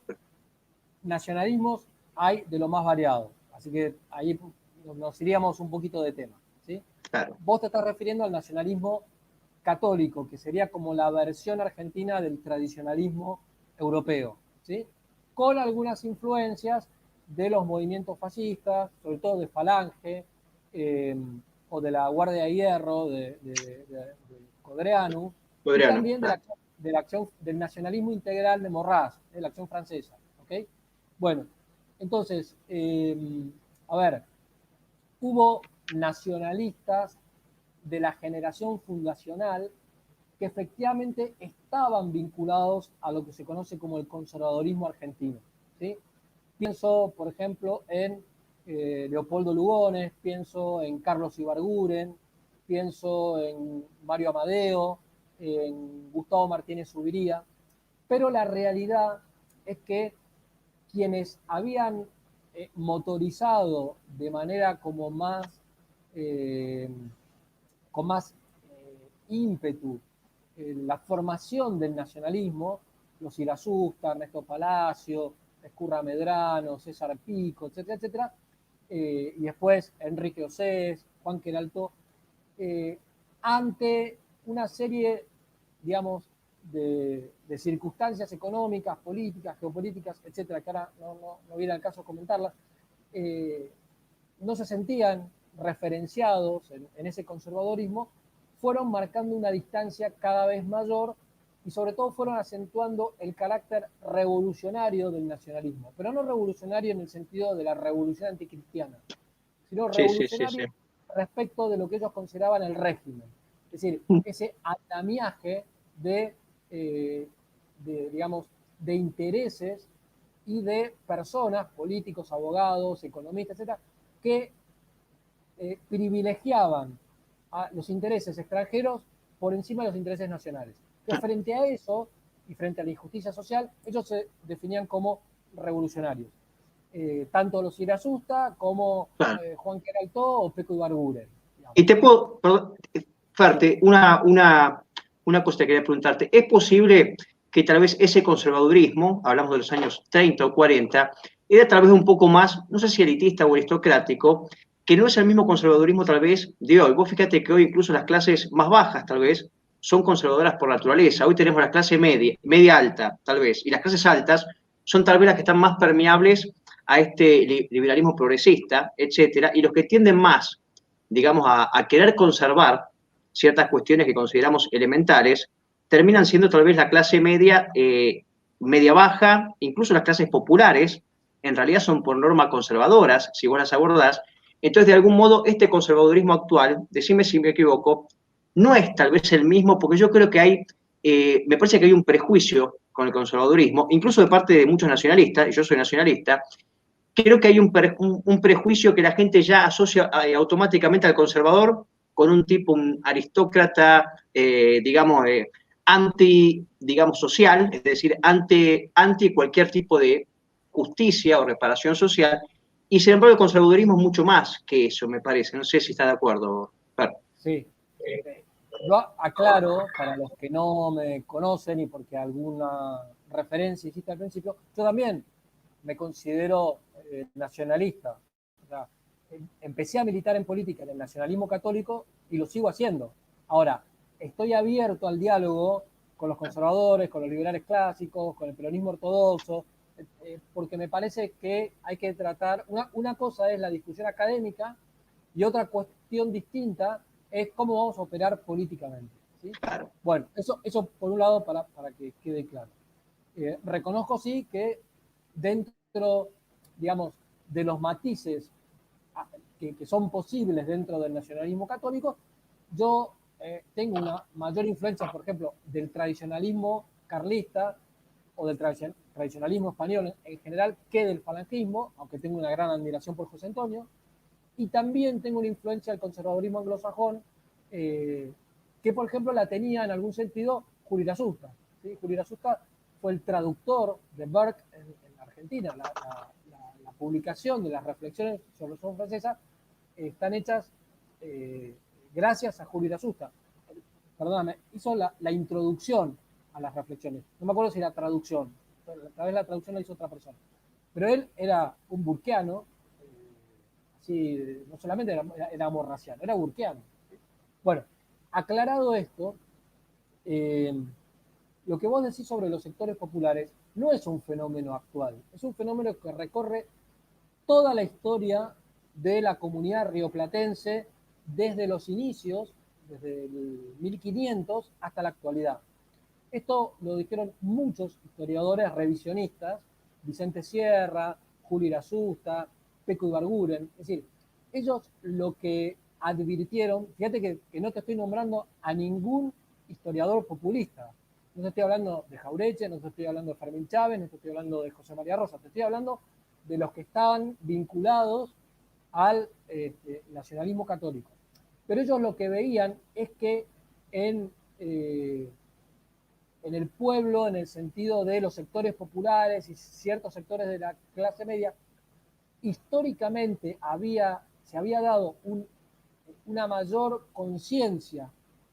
nacionalismos hay de lo más variado, así que ahí nos iríamos un poquito de tema, ¿sí? Claro. Vos te estás refiriendo al nacionalismo católico, que sería como la versión argentina del tradicionalismo europeo, ¿sí? Con algunas influencias de los movimientos fascistas, sobre todo de Falange, o de la Guardia de Hierro, de Codreanu, y también del nacionalismo integral de Morras, de la Acción Francesa, ¿ok? Bueno, entonces, a ver, hubo nacionalistas de la generación fundacional que efectivamente estaban vinculados a lo que se conoce como el conservadorismo argentino, ¿sí? Pienso, por ejemplo, en Leopoldo Lugones, pienso en Carlos Ibarguren, pienso en Mario Amadeo, en Gustavo Martínez Zubiría, pero la realidad es que quienes habían motorizado de manera como más, con más ímpetu la formación del nacionalismo, los Irasusta, Ernesto Palacio, Escurra Medrano, César Pico, etcétera, etcétera, y después Enrique Osés, Juan Queraltó, ante una serie, digamos, de circunstancias económicas, políticas, geopolíticas, etcétera, que ahora no viene al caso comentarlas, no se sentían referenciados en ese conservadorismo, fueron marcando una distancia cada vez mayor y sobre todo fueron acentuando el carácter revolucionario del nacionalismo, pero no revolucionario en el sentido de la revolución anticristiana, sino revolucionario respecto de lo que ellos consideraban el régimen. Es decir, ese andamiaje digamos, de intereses y de personas, políticos, abogados, economistas, etcétera, que privilegiaban a los intereses extranjeros por encima de los intereses nacionales. Que frente a eso y frente a la injusticia social, ellos se definían como revolucionarios. Tanto los Irasusta como Juan Queraltó o Peco Ibarguren. Y te puedo, Ferte, una cosa que quería preguntarte. ¿Es posible que tal vez ese conservadurismo, hablamos de los años 30 o 40, era tal vez un poco más, no sé si elitista o aristocrático, que no es el mismo conservadurismo tal vez de hoy? Vos fíjate que hoy incluso las clases más bajas tal vez son conservadoras por naturaleza. Hoy tenemos la clase media alta tal vez, y las clases altas son tal vez las que están más permeables a este liberalismo progresista, etcétera, y los que tienden más, digamos, a querer conservar ciertas cuestiones que consideramos elementales, terminan siendo tal vez la clase media, media baja, incluso las clases populares, en realidad son por norma conservadoras, si vos las abordás. Entonces, de algún modo, este conservadurismo actual, decime si me equivoco, no es tal vez el mismo, porque yo creo que hay, me parece que hay un prejuicio con el conservadurismo, incluso de parte de muchos nacionalistas, y yo soy nacionalista, creo que hay un prejuicio que la gente ya asocia automáticamente al conservador con un tipo, un aristócrata, digamos, anti, digamos, social, es decir, anti cualquier tipo de justicia o reparación social, y sin embargo el conservadurismo es mucho más que eso, me parece. No sé si está de acuerdo, Per. Sí. Yo aclaro, para los que no me conocen y porque alguna referencia hiciste al principio, yo también me considero nacionalista. O sea, empecé a militar en política en el nacionalismo católico y lo sigo haciendo. Ahora, estoy abierto al diálogo con los conservadores, con los liberales clásicos, con el peronismo ortodoxo, porque me parece que hay que tratar, una cosa es la discusión académica y otra cuestión distinta es cómo vamos a operar políticamente. ¿Sí? Claro. Bueno, eso por un lado para que quede claro. Reconozco sí que dentro, digamos, de los matices que son posibles dentro del nacionalismo católico, yo tengo una mayor influencia, por ejemplo, del tradicionalismo carlista o del tradicionalismo español en general que del falangismo, aunque tengo una gran admiración por José Antonio, y también tengo una influencia del conservadurismo anglosajón, que por ejemplo la tenía en algún sentido Juli Lasusta. ¿Sí? Juli Lasusta fue el traductor de Burke en Argentina. La publicación de las reflexiones sobre la Revolución Francesa están hechas gracias a Juli Lasusta. Perdóname, hizo la introducción a las reflexiones. No me acuerdo si la traducción, tal vez la traducción la hizo otra persona. Pero él era un burkeano, sí, no solamente era amorraciano, era burkeano. Bueno, aclarado esto, eh, lo que vos decís sobre los sectores populares no es un fenómeno actual, es un fenómeno que recorre toda la historia de la comunidad rioplatense desde los inicios, desde el 1500 hasta la actualidad. Esto lo dijeron muchos historiadores revisionistas, Vicente Sierra, Julio Irasusta, Peco Ibarguren. Es decir, ellos lo que advirtieron, fíjate que no te estoy nombrando a ningún historiador populista. No te estoy hablando de Jaureche, no te estoy hablando de Fermín Chávez, no te estoy hablando de José María Rosa, te estoy hablando de los que estaban vinculados al nacionalismo católico. Pero ellos lo que veían es que en el pueblo, en el sentido de los sectores populares y ciertos sectores de la clase media, históricamente se había dado una mayor conciencia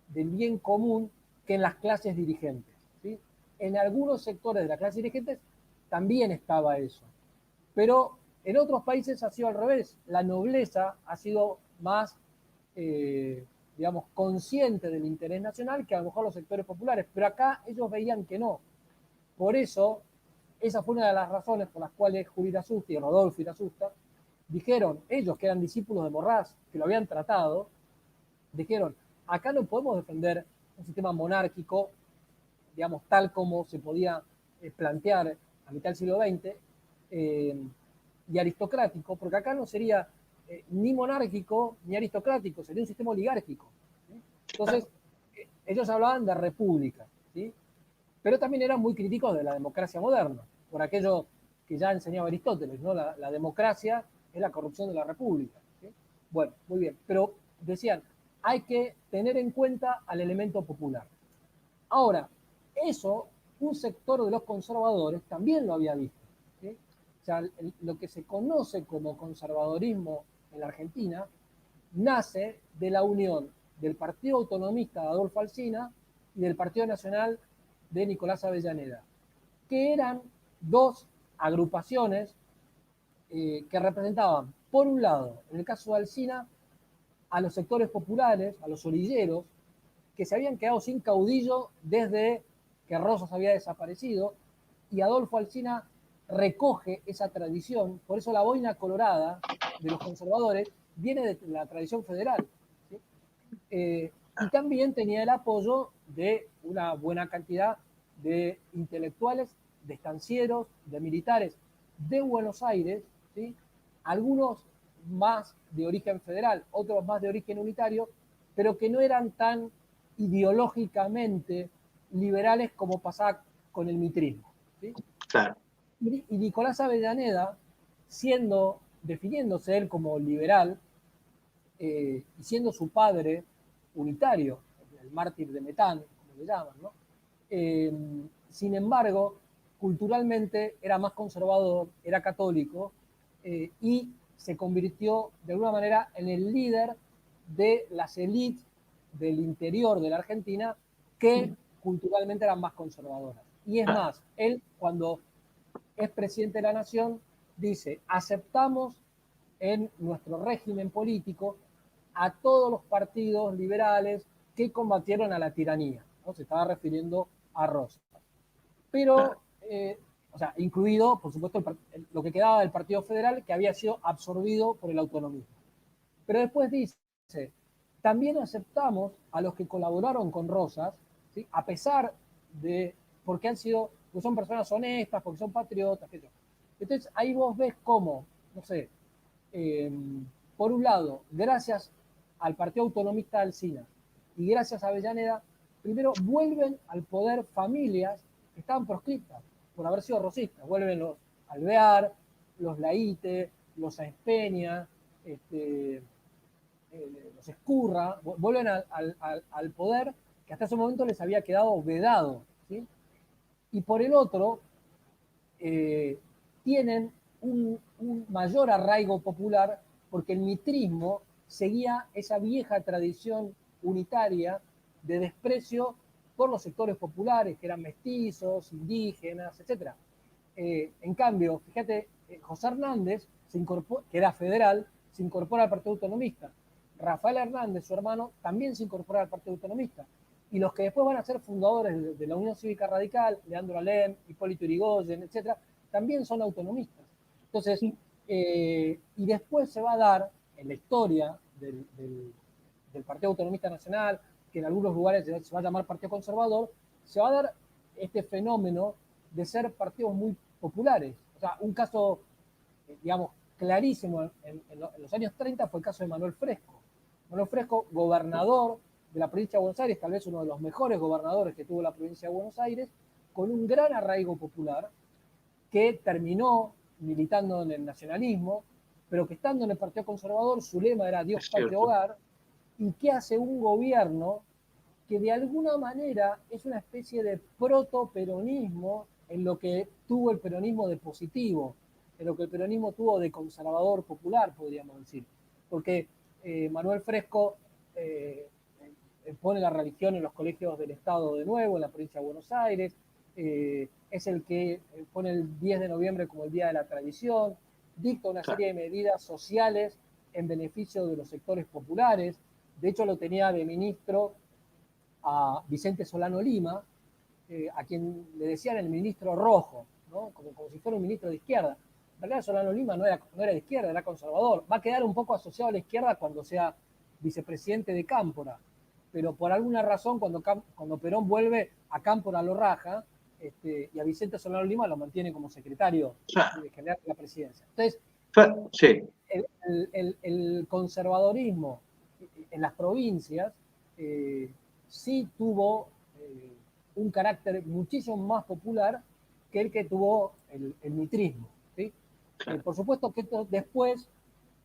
del bien común que en las clases dirigentes. ¿Sí? En algunos sectores de la clase dirigentes también estaba eso, pero en otros países ha sido al revés. La nobleza ha sido más digamos, consciente del interés nacional que a lo mejor los sectores populares, pero acá ellos veían que no. Por eso, esa fue una de las razones por las cuales Juli Irasusta y Rodolfo Irasusta dijeron, ellos que eran discípulos de Morraz, que lo habían tratado, dijeron, acá no podemos defender un sistema monárquico, digamos, tal como se podía plantear a mitad del siglo XX, y aristocrático, porque acá no sería ni monárquico ni aristocrático, sería un sistema oligárquico. ¿Sí? Entonces, ellos hablaban de república, ¿sí? Pero también eran muy críticos de la democracia moderna, por aquello que ya enseñaba Aristóteles, ¿no? La democracia es la corrupción de la república. ¿Sí? Bueno, muy bien, pero decían, hay que tener en cuenta al elemento popular. Ahora, eso, un sector de los conservadores también lo había visto. ¿Sí? O sea, lo que se conoce como conservadorismo en la Argentina nace de la unión del Partido Autonomista de Adolfo Alsina y del Partido Nacional de Nicolás Avellaneda, que eran dos agrupaciones que representaban, por un lado, en el caso de Alsina, a los sectores populares, a los orilleros, que se habían quedado sin caudillo desde que Rosas había desaparecido, y Adolfo Alsina recoge esa tradición, por eso la boina colorada de los conservadores viene de la tradición federal. ¿Sí? Y también tenía el apoyo de una buena cantidad de intelectuales, de estancieros, de militares de Buenos Aires, ¿sí? Algunos más de origen federal, otros más de origen unitario, pero que no eran tan ideológicamente liberales como pasaba con el mitrismo. ¿Sí? Claro. Y Nicolás Avellaneda, definiéndose él como liberal, y siendo su padre unitario, el mártir de Metán, como le llaman, ¿no? Sin embargo, culturalmente era más conservador, era católico, y se convirtió de alguna manera en el líder de las élites del interior de la Argentina que culturalmente eran más conservadoras. Y es más, él cuando es presidente de la nación dice, aceptamos en nuestro régimen político a todos los partidos liberales que combatieron a la tiranía, ¿no? Se estaba refiriendo a Rosas. Pero, o sea, incluido, por supuesto, lo que quedaba del Partido Federal, que había sido absorbido por el autonomismo. Pero después dice, también aceptamos a los que colaboraron con Rosas, ¿sí? A pesar de, porque han sido, porque son personas honestas, porque son patriotas, qué sé yo. Entonces ahí vos ves cómo, no sé, eh, por un lado, gracias al Partido Autonomista de Alsina y gracias a Avellaneda, primero vuelven al poder familias que estaban proscritas por haber sido rosistas. Vuelven los Alvear, los Laíte, los Sáenz Peña, los Escurra, vuelven al poder que hasta ese momento les había quedado vedado. ¿Sí? Y por el otro, tienen un mayor arraigo popular porque el mitrismo seguía esa vieja tradición unitaria de desprecio por los sectores populares, que eran mestizos, indígenas, etc. En cambio, fíjate, José Hernández, que era federal, se incorpora al Partido Autonomista. Rafael Hernández, su hermano, también se incorpora al Partido Autonomista. Y los que después van a ser fundadores de la Unión Cívica Radical, Leandro Alem, Hipólito Yrigoyen, etc., también son autonomistas. Entonces, y después se va a dar en la historia del Partido Autonomista Nacional, que en algunos lugares se va a llamar Partido Conservador, se va a dar este fenómeno de ser partidos muy populares. O sea, un caso, digamos, clarísimo en los años 30 fue el caso de Manuel Fresco. Manuel Fresco, gobernador de la provincia de Buenos Aires, tal vez uno de los mejores gobernadores que tuvo la provincia de Buenos Aires, con un gran arraigo popular, que terminó militando en el nacionalismo, pero que estando en el Partido Conservador, su lema era Dios, patria, hogar, y que hace un gobierno que de alguna manera es una especie de proto-peronismo en lo que tuvo el peronismo de positivo, en lo que el peronismo tuvo de conservador popular, podríamos decir. Porque Manuel Fresco pone la religión en los colegios del Estado de nuevo, en la provincia de Buenos Aires, es el que pone el 10 de noviembre como el Día de la Tradición, dicta una serie de medidas sociales en beneficio de los sectores populares. De hecho, lo tenía de ministro a Vicente Solano Lima, a quien le decían el ministro rojo, ¿no? Como si fuera un ministro de izquierda. En realidad Solano Lima no era de izquierda, era conservador. Va a quedar un poco asociado a la izquierda cuando sea vicepresidente de Cámpora, pero por alguna razón cuando Perón vuelve a Cámpora lo raja, y a Vicente Solano Lima lo mantiene como secretario general de la presidencia. Entonces, sí. el conservadorismo en las provincias sí tuvo un carácter muchísimo más popular que el que tuvo el mitrismo. ¿Sí? Por supuesto que después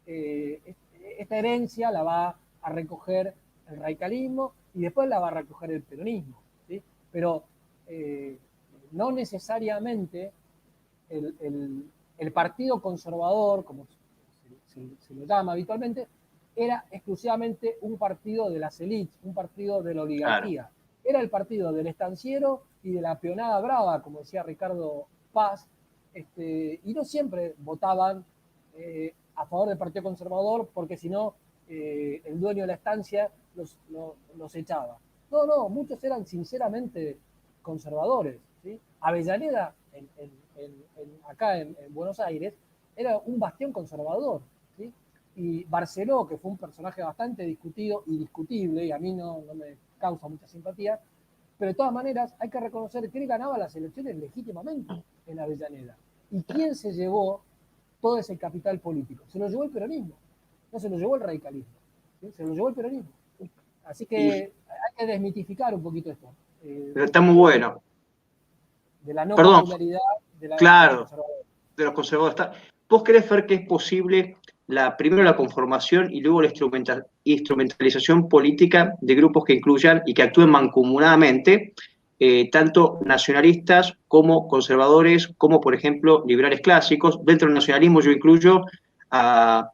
esta herencia la va a recoger el radicalismo y después la va a recoger el peronismo. ¿Sí? Pero no necesariamente el partido conservador, como se lo llama habitualmente, era exclusivamente un partido de las élites, un partido de la oligarquía. Claro. Era el partido del estanciero y de la peonada brava, como decía Ricardo Paz, y no siempre votaban a favor del Partido Conservador, porque si no, el dueño de la estancia los echaba. No, muchos eran sinceramente conservadores. ¿Sí? Avellaneda, acá en Buenos Aires, era un bastión conservador, ¿sí? Y Barceló, que fue un personaje bastante discutido y discutible, y a mí no me causa mucha simpatía, pero de todas maneras hay que reconocer que él ganaba las elecciones legítimamente en Avellaneda. ¿Y quién se llevó todo ese capital político? Se lo llevó el peronismo, no se lo llevó el radicalismo, ¿sí? Se lo llevó el peronismo. Así que Y, hay que desmitificar un poquito esto, pero está muy bueno. de la no Perdón, popularidad de los claro, conservadores. de los conservadores. ¿Vos querés ver que es posible primero la conformación y luego la instrumentalización política de grupos que incluyan y que actúen mancomunadamente, tanto nacionalistas como conservadores, como por ejemplo liberales clásicos? Dentro del nacionalismo yo incluyo a...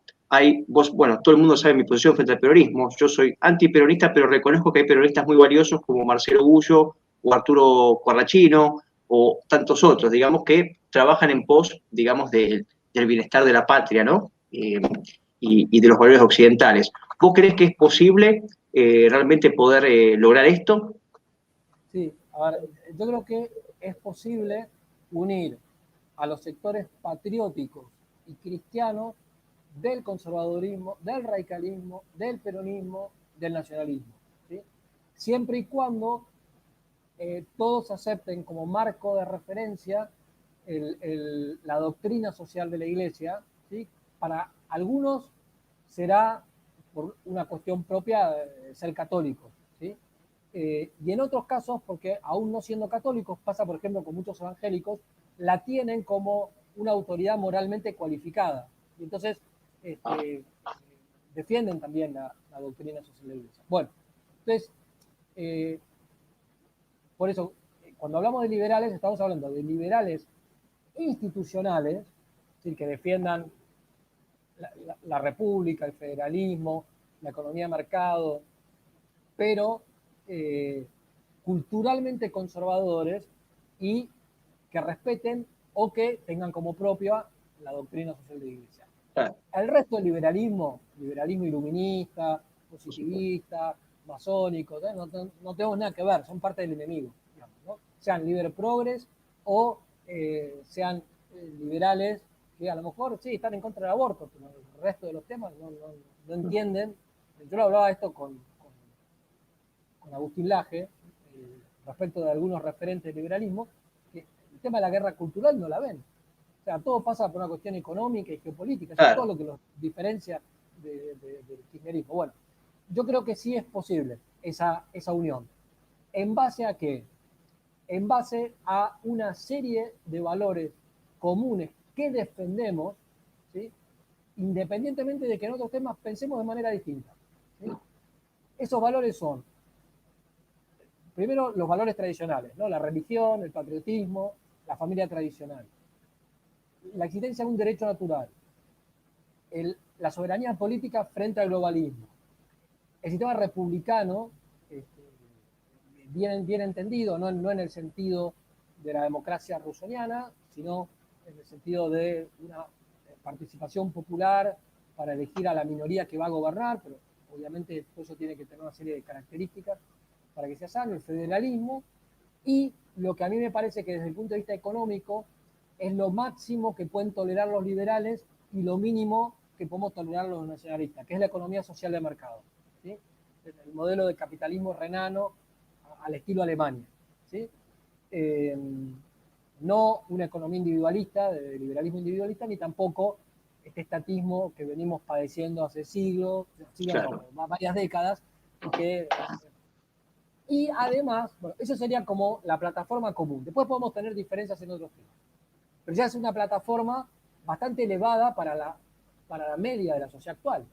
bueno, todo el mundo sabe mi posición frente al peronismo. Yo soy antiperonista, pero reconozco que hay peronistas muy valiosos como Marcelo Gullo o Arturo Corrachino o tantos otros, digamos, que trabajan en pos, digamos, del bienestar de la patria, ¿no? Y de los valores occidentales. ¿Vos creés que es posible realmente poder lograr esto? Sí, a ver, yo creo que es posible unir a los sectores patrióticos y cristianos del conservadurismo, del radicalismo, del peronismo, del nacionalismo, ¿sí? Siempre y cuando todos acepten como marco de referencia la doctrina social de la Iglesia, ¿sí? Para algunos será por una cuestión propia de ser católicos, ¿sí? Y en otros casos, porque aún no siendo católicos, pasa por ejemplo con muchos evangélicos, la tienen como una autoridad moralmente cualificada. Y entonces defienden también la doctrina social de la Iglesia. Bueno, entonces, por eso, cuando hablamos de liberales, estamos hablando de liberales institucionales, es decir, que defiendan la república, el federalismo, la economía de mercado, pero culturalmente conservadores y que respeten o que tengan como propia la doctrina social de la Iglesia. Claro, El resto del liberalismo, liberalismo iluminista, positivista, masónico, no tenemos nada que ver, son parte del enemigo, digamos, ¿no? Sean liber progres o sean liberales que a lo mejor sí están en contra del aborto, pero el resto de los temas no entienden. Yo lo hablaba esto con Agustín Laje, respecto de algunos referentes del liberalismo, que el tema de la guerra cultural no la ven. O sea, todo pasa por una cuestión económica y geopolítica, eso es todo claro. lo que los diferencia del kirchnerismo. Bueno, yo creo que sí es posible esa unión. ¿En base a qué? En base a una serie de valores comunes que defendemos, ¿sí? Independientemente de que en otros temas pensemos de manera distinta, ¿sí? Esos valores son, primero, los valores tradicionales, ¿no? La religión, el patriotismo, la familia tradicional, la existencia de un derecho natural, la soberanía política frente al globalismo, el sistema republicano, este, bien entendido, no en el sentido de la democracia rusoniana, sino en el sentido de una participación popular para elegir a la minoría que va a gobernar, pero obviamente todo eso tiene que tener una serie de características para que sea sano, el federalismo, y lo que a mí me parece que desde el punto de vista económico es lo máximo que pueden tolerar los liberales y lo mínimo que podemos tolerar los nacionalistas, que es la economía social de mercado, ¿sí? El modelo de capitalismo renano al estilo Alemania, ¿sí? No una economía individualista, de liberalismo individualista, ni tampoco este estatismo que venimos padeciendo hace siglos Claro. no, varias décadas, y además, bueno, eso sería como la plataforma común. Después podemos tener diferencias en otros temas. Pero ya es una plataforma bastante elevada para la media de la sociedad actual.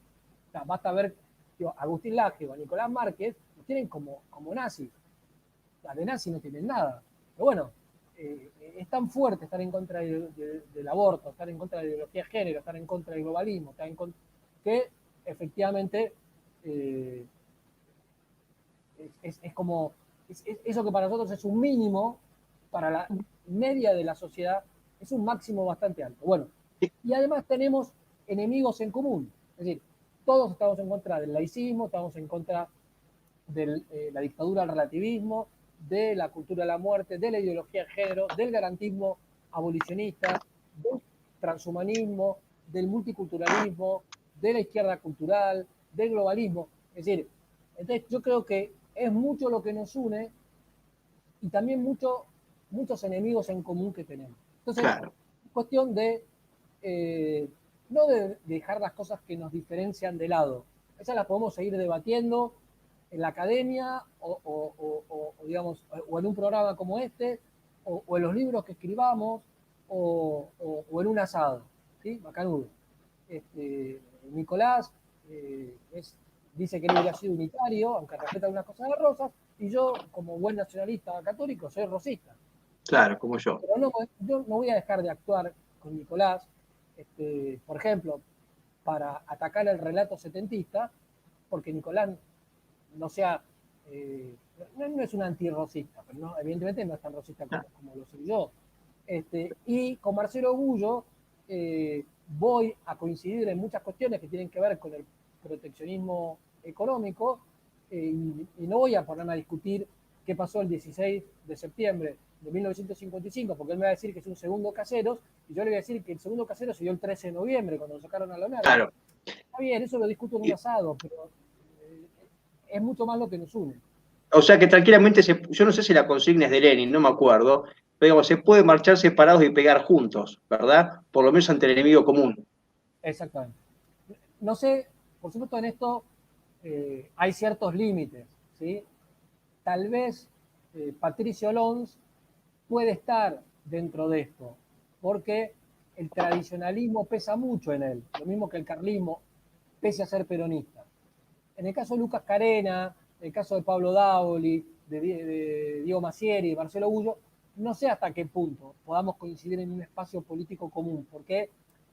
O sea, basta ver Agustín Laje o a Nicolás Márquez, los tienen como nazis. O sea, de nazis no tienen nada. Pero bueno, es tan fuerte estar en contra del aborto, estar en contra de la ideología de género, estar en contra del globalismo, que efectivamente es como, eso que para nosotros es un mínimo, para la media de la sociedad es un máximo bastante alto. Bueno, y además tenemos enemigos en común, es decir, todos estamos en contra del laicismo, estamos en contra de la dictadura del relativismo, de la cultura de la muerte, de la ideología de género, del garantismo abolicionista, del transhumanismo, del multiculturalismo, de la izquierda cultural, del globalismo. Es decir, entonces yo creo que es mucho lo que nos une y también muchos enemigos en común que tenemos. Entonces, Claro, es cuestión de no de dejar las cosas que nos diferencian de lado. Esas las podemos seguir debatiendo en la academia digamos, o en un programa como este, o en los libros que escribamos, o en un asado, ¿sí? Macanudo. Nicolás dice que él hubiera sido unitario, aunque respeta algunas cosas de Rosas, y yo, como buen nacionalista católico, soy rosista. claro, como yo. Pero no, yo no voy a dejar de actuar con Nicolás, por ejemplo, para atacar el relato setentista, porque Nicolás no sea, no es un antirrosista, pero no, evidentemente no es tan rosista como lo soy yo. Y con Marcelo Gullo voy a coincidir en muchas cuestiones que tienen que ver con el proteccionismo económico y no voy a ponerme a discutir qué pasó el 16 de septiembre de 1955, porque él me va a decir que es un segundo Caseros, y yo le voy a decir que el segundo Caseros se dio el 13 de noviembre, cuando lo sacaron a la nada. Claro. Está bien, eso lo discuto en un asado, pero es mucho más lo que nos une. O sea que tranquilamente, yo no sé si la consigna es de Lenin, no me acuerdo, pero digamos, se puede marchar separados y pegar juntos, ¿verdad? Por lo menos ante el enemigo común. Exactamente. No sé, por supuesto en esto hay ciertos límites, ¿sí? Tal vez Patricio Lons puede estar dentro de esto, porque el tradicionalismo pesa mucho en él, lo mismo que el carlismo, pese a ser peronista. En el caso de Lucas Carena, en el caso de Pablo Daoli, de Diego Massieri, de Marcelo Gullo, no sé hasta qué punto podamos coincidir en un espacio político común, porque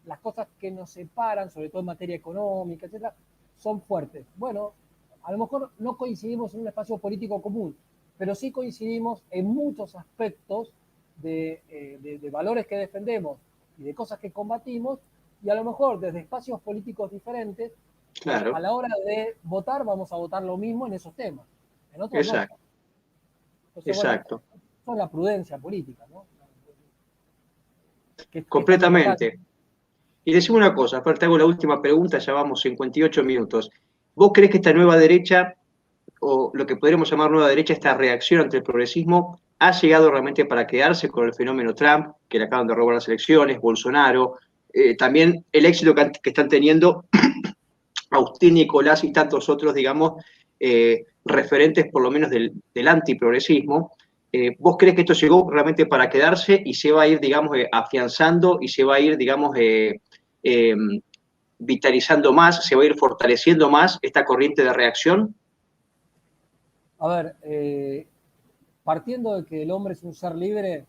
las cosas que nos separan, sobre todo en materia económica, etcétera, son fuertes. Bueno, a lo mejor no coincidimos en un espacio político común, pero sí coincidimos en muchos aspectos de valores que defendemos y de cosas que combatimos, y a lo mejor desde espacios políticos diferentes, a Claro, la hora de votar vamos a votar lo mismo en esos temas, en otros no. exacto, Entonces, bueno, exacto, eso es la prudencia política, ¿no? Que es tan importante. completamente. Y decime una cosa, aparte te hago la última pregunta, ya vamos 58 minutos. ¿Vos crees que esta nueva derecha, o lo que podríamos llamar nueva derecha, esta reacción ante el progresismo, ha llegado realmente para quedarse con el fenómeno Trump, que le acaban de robar las elecciones, Bolsonaro, también el éxito que están teniendo Agustín Nicolás y tantos otros, digamos, referentes por lo menos del antiprogresismo? ¿Vos crees que esto llegó realmente para quedarse y se va a ir, digamos, afianzando y se va a ir, digamos, eh, vitalizando más, se va a ir fortaleciendo más esta corriente de reacción? A ver, partiendo de que el hombre es un ser libre,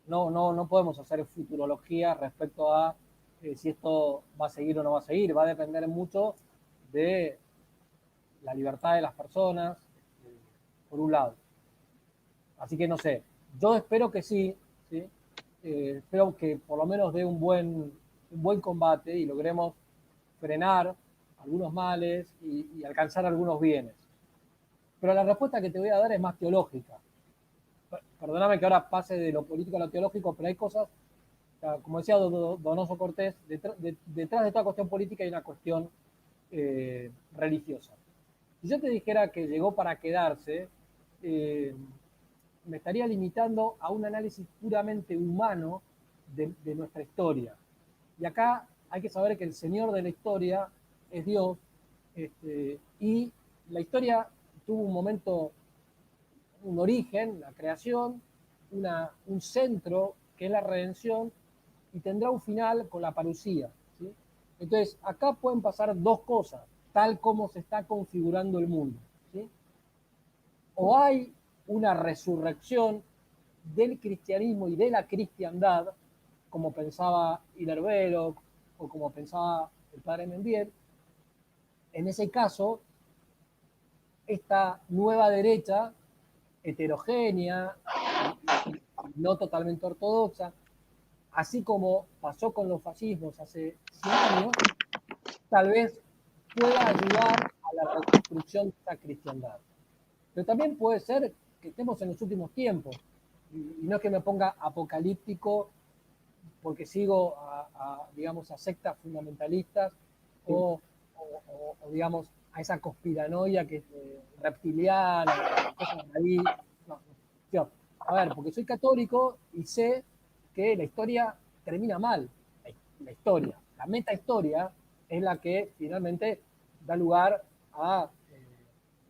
no podemos hacer futurología respecto a si esto va a seguir o no va a seguir. Va a depender mucho de la libertad de las personas, por un lado. Así que no sé, yo espero que sí, ¿sí? Espero que por lo menos dé un buen combate y logremos frenar algunos males y alcanzar algunos bienes. Pero la respuesta que te voy a dar es más teológica. Perdóname que ahora pase de lo político a lo teológico, pero hay cosas, como decía Donoso Cortés, detrás de toda cuestión política hay una cuestión religiosa. Si yo te dijera que llegó para quedarse, me estaría limitando a un análisis puramente humano de nuestra historia. Y acá hay que saber que el Señor de la historia es Dios, y la historia tuvo un momento, un origen, la creación, un centro que es la redención, y tendrá un final con la parucía, ¿sí? Entonces, acá pueden pasar dos cosas, tal como se está configurando el mundo, ¿sí? O hay una resurrección del cristianismo y de la cristiandad, como pensaba Hilaire Belloc o como pensaba el padre Mendier. En ese caso, esta nueva derecha heterogénea y no totalmente ortodoxa, así como pasó con los fascismos hace 100 años, tal vez pueda ayudar a la reconstrucción de esta cristiandad. Pero también puede ser que estemos en los últimos tiempos, y no es que me ponga apocalíptico porque sigo digamos, a sectas fundamentalistas o, digamos, a esa conspiranoia que es reptiliana, cosas ahí. No, yo, a ver, porque soy católico y sé que la historia termina mal. La historia, la meta historia es la que finalmente da lugar a,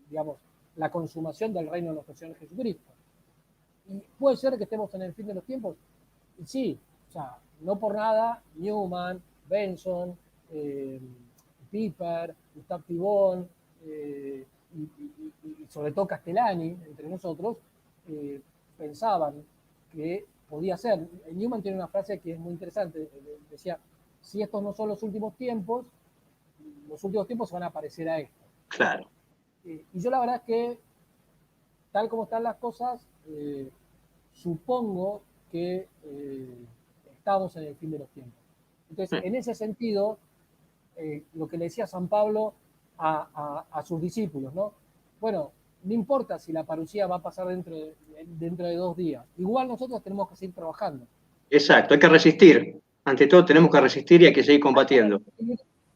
digamos, la consumación del reino de nuestro Señor Jesucristo. Y puede ser que estemos en el fin de los tiempos. Y sí, o sea, no por nada, Newman, Benson, Piper, Gustave Thibon, y sobre todo Castellani, entre nosotros, pensaban que podía ser. Newman tiene una frase que es muy interesante, decía, si estos no son los últimos tiempos se van a parecer a esto. Claro. Y yo la verdad es que, tal como están las cosas, supongo que estamos en el fin de los tiempos. Entonces, en ese sentido, lo que le decía San Pablo a sus discípulos, ¿no? Bueno, no importa si la parucía va a pasar dentro de 2 días. Igual nosotros tenemos que seguir trabajando. Exacto, hay que resistir. Ante todo tenemos que resistir y hay que seguir combatiendo.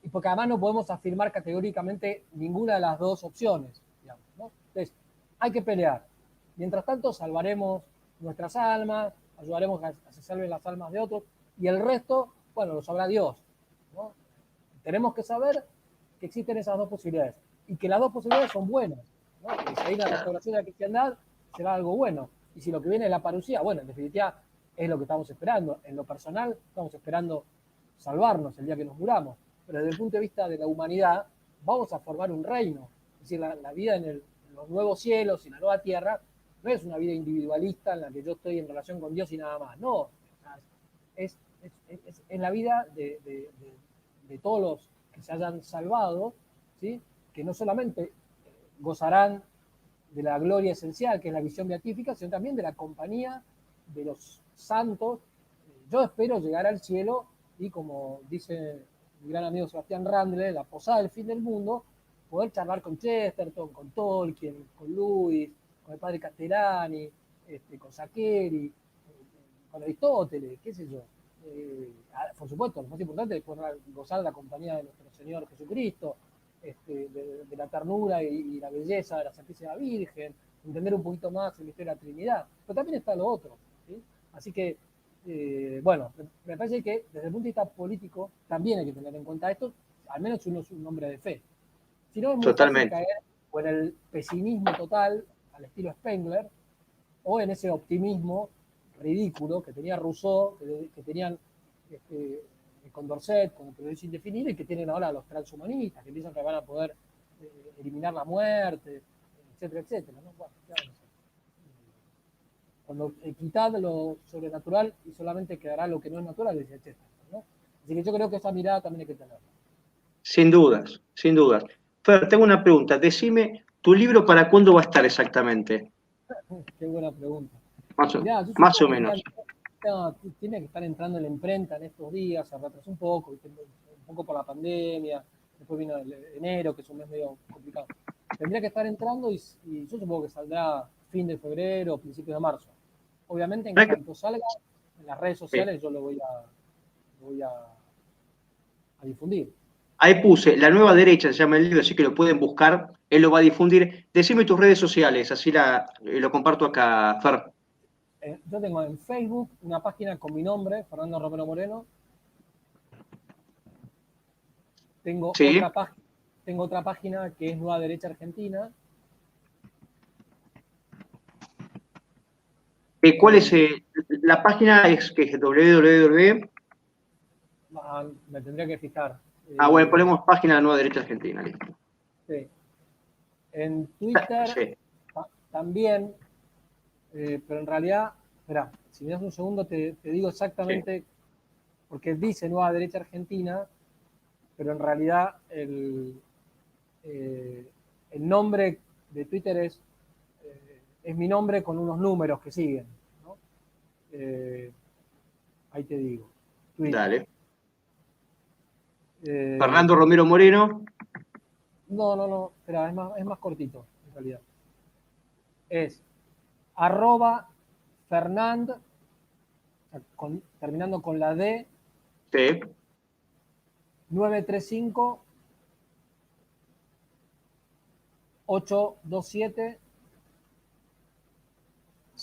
Y porque además no podemos afirmar categóricamente ninguna de las dos opciones, digamos, ¿no? Entonces, hay que pelear. Mientras tanto, salvaremos nuestras almas, ayudaremos a que se salven las almas de otros, y el resto, bueno, lo sabrá Dios, ¿no? Tenemos que saber que existen esas dos posibilidades y que las dos posibilidades son buenas, ¿no? Que si hay una restauración de la cristiandad, será algo bueno. Y si lo que viene es la parucía, bueno, en definitiva es lo que estamos esperando. En lo personal, estamos esperando salvarnos el día que nos muramos. Pero desde el punto de vista de la humanidad, vamos a formar un reino. Es decir, la vida en los nuevos cielos y la nueva tierra no es una vida individualista en la que yo estoy en relación con Dios y nada más. No, es la vida de todos los que se hayan salvado, ¿sí? Que no solamente gozarán de la gloria esencial, que es la visión beatífica, sino también de la compañía de los santos. Yo espero llegar al cielo y, como dice mi gran amigo Sebastián Randle, la posada del fin del mundo, poder charlar con Chesterton, con Tolkien, con Lewis, con el padre Castellani, con Saccheri, con Aristóteles, qué sé yo. Por supuesto, lo más importante es poder gozar de la compañía de nuestro Señor Jesucristo, de la ternura y la belleza de la Santísima Virgen, entender un poquito más el misterio de la Trinidad, pero también está lo otro, ¿sí? Así que, bueno, me parece que desde el punto de vista político también hay que tener en cuenta esto, al menos si uno es un hombre de fe. Si no, es muy fácil caer o en el pesimismo total, al estilo Spengler, o en ese optimismo ridículo que tenía Rousseau, que tenían Condorcet como periodista indefinido, y que tienen ahora los transhumanistas, que piensan que van a poder eliminar la muerte, etcétera, etcétera, ¿no? Bueno, claro, no sé. Cuando quitar lo sobrenatural y solamente quedará lo que no es natural, decía Chesterton, ¿no? Así que yo creo que esa mirada también hay que tenerla. Sin dudas, sin dudas. Fer, tengo una pregunta. Decime, ¿tu libro para cuándo va a estar exactamente? Qué buena pregunta. Mirá, Yo más o supongo que menos. tiene que estar entrando en la imprenta en estos días, se retrasó un poco por la pandemia, después vino enero, que es un mes medio complicado. Tendría que estar entrando y yo supongo que saldrá fin de febrero, principio de marzo. Obviamente, en cuanto salga en las redes sociales, yo lo voy a difundir. Ahí puse, La Nueva Derecha se llama el libro, así que lo pueden buscar, él lo va a difundir. Decime tus redes sociales, así lo comparto acá, Fer. Yo tengo en Facebook una página con mi nombre, Fernando Romero Moreno. Tengo, ¿Sí? otra página que es Nueva Derecha Argentina. ¿Cuál es la página? Es que es www. Me tendría que fijar. Bueno, ponemos página de la Nueva Derecha Argentina, listo. Sí. En Twitter Sí. también, pero en realidad, espera, si me das un segundo te digo exactamente, sí, porque dice Nueva Derecha Argentina, pero en realidad el nombre de Twitter es mi nombre con unos números que siguen, ¿no? Ahí te digo. Twitter. Dale. Fernando Romero Moreno. No, espera, es más cortito, en realidad. Es @Fernand, terminando con la D, Sí. 935 827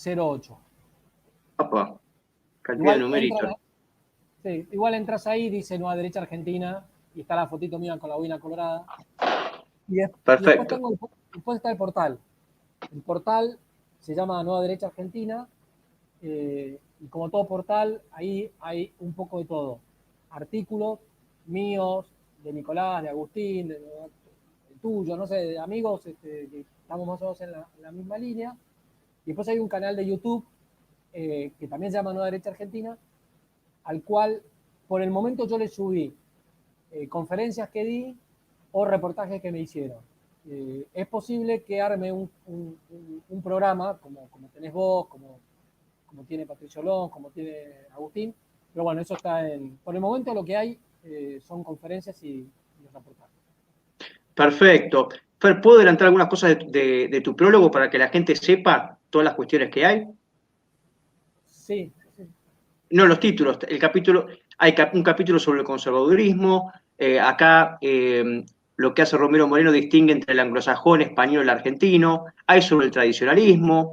08. Opa, cantidad de Igual entran, numeritos. sí, igual entras ahí, dice Nueva Derecha Argentina, y está la fotito mía con la boina colorada. Y después, Perfecto. después está el portal. El portal se llama Nueva Derecha Argentina, y como todo portal, ahí hay un poco de todo. Artículos míos, de Nicolás, de Agustín, de tuyo, no sé, de amigos que estamos más o menos en la misma línea. Y después hay un canal de YouTube que también se llama Nueva Derecha Argentina, al cual por el momento yo le subí conferencias que di o reportajes que me hicieron. Es posible que arme un programa, como tenés vos, como tiene Patricio Lón, como tiene Agustín, pero bueno, eso está por el momento lo que hay son conferencias y reportajes. Perfecto. Fer, ¿puedo adelantar algunas cosas de tu prólogo para que la gente sepa todas las cuestiones que hay? Sí, sí. No, los títulos. Hay un capítulo sobre el conservadurismo. Acá lo que hace Romero Moreno distingue entre el anglosajón, español y el argentino. Hay sobre el tradicionalismo.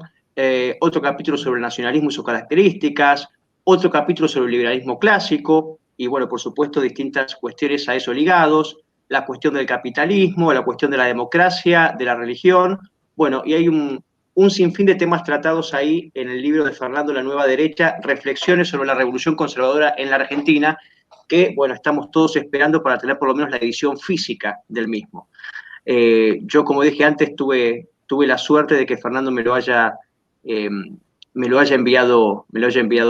Otro capítulo sobre el nacionalismo y sus características. Otro capítulo sobre el liberalismo clásico. Y bueno, por supuesto, distintas cuestiones a eso ligados. La cuestión del capitalismo, la cuestión de la democracia, de la religión. Bueno, y hay un sinfín de temas tratados ahí en el libro de Fernando La Nueva Derecha, Reflexiones sobre la Revolución Conservadora en la Argentina, que, bueno, estamos todos esperando para tener por lo menos la edición física del mismo. Yo, como dije antes, tuve la suerte de que Fernando me lo haya enviado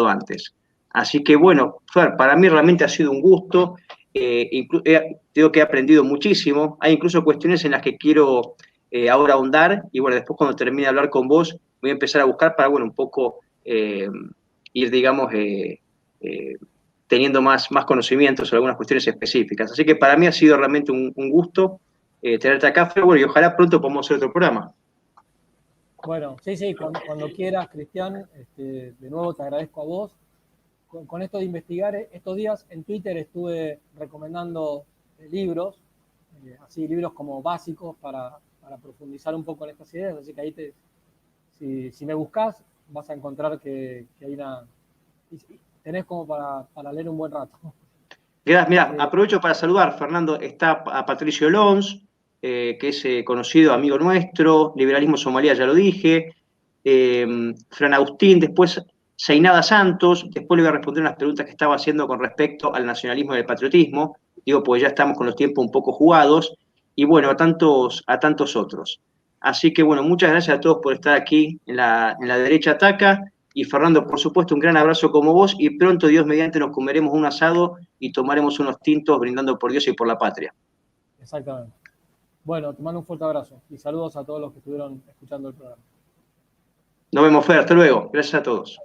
antes. Así que, bueno, Fer, para mí realmente ha sido un gusto. Digo que he aprendido muchísimo. Hay incluso cuestiones en las que quiero ahora ahondar y bueno, después cuando termine de hablar con vos voy a empezar a buscar para, bueno, un poco ir, digamos, teniendo más conocimientos sobre algunas cuestiones específicas. Así que para mí ha sido realmente un gusto tenerte acá, Fer, bueno, y ojalá pronto podamos hacer otro programa. Bueno, sí, cuando quieras, Cristian, de nuevo te agradezco a vos. Con esto de investigar, estos días en Twitter estuve recomendando libros, así libros como básicos para profundizar un poco en estas ideas, así que ahí si me buscas vas a encontrar que hay tenés como para leer un buen rato. Gracias, mira, aprovecho para saludar, Fernando, está a Patricio Lons, que es conocido amigo nuestro, Liberalismo Somalía, ya lo dije, Fran Agustín, después Seinada Santos, después le voy a responder unas preguntas que estaba haciendo con respecto al nacionalismo y al patriotismo, digo, pues ya estamos con los tiempos un poco jugados, y bueno, a tantos otros. Así que bueno, muchas gracias a todos por estar aquí en la derecha ataca, y Fernando, por supuesto, un gran abrazo como vos, y pronto, Dios mediante, nos comeremos un asado y tomaremos unos tintos brindando por Dios y por la patria. Exactamente. Bueno, te mando un fuerte abrazo y saludos a todos los que estuvieron escuchando el programa. Nos vemos, Fer, hasta luego. Gracias a todos.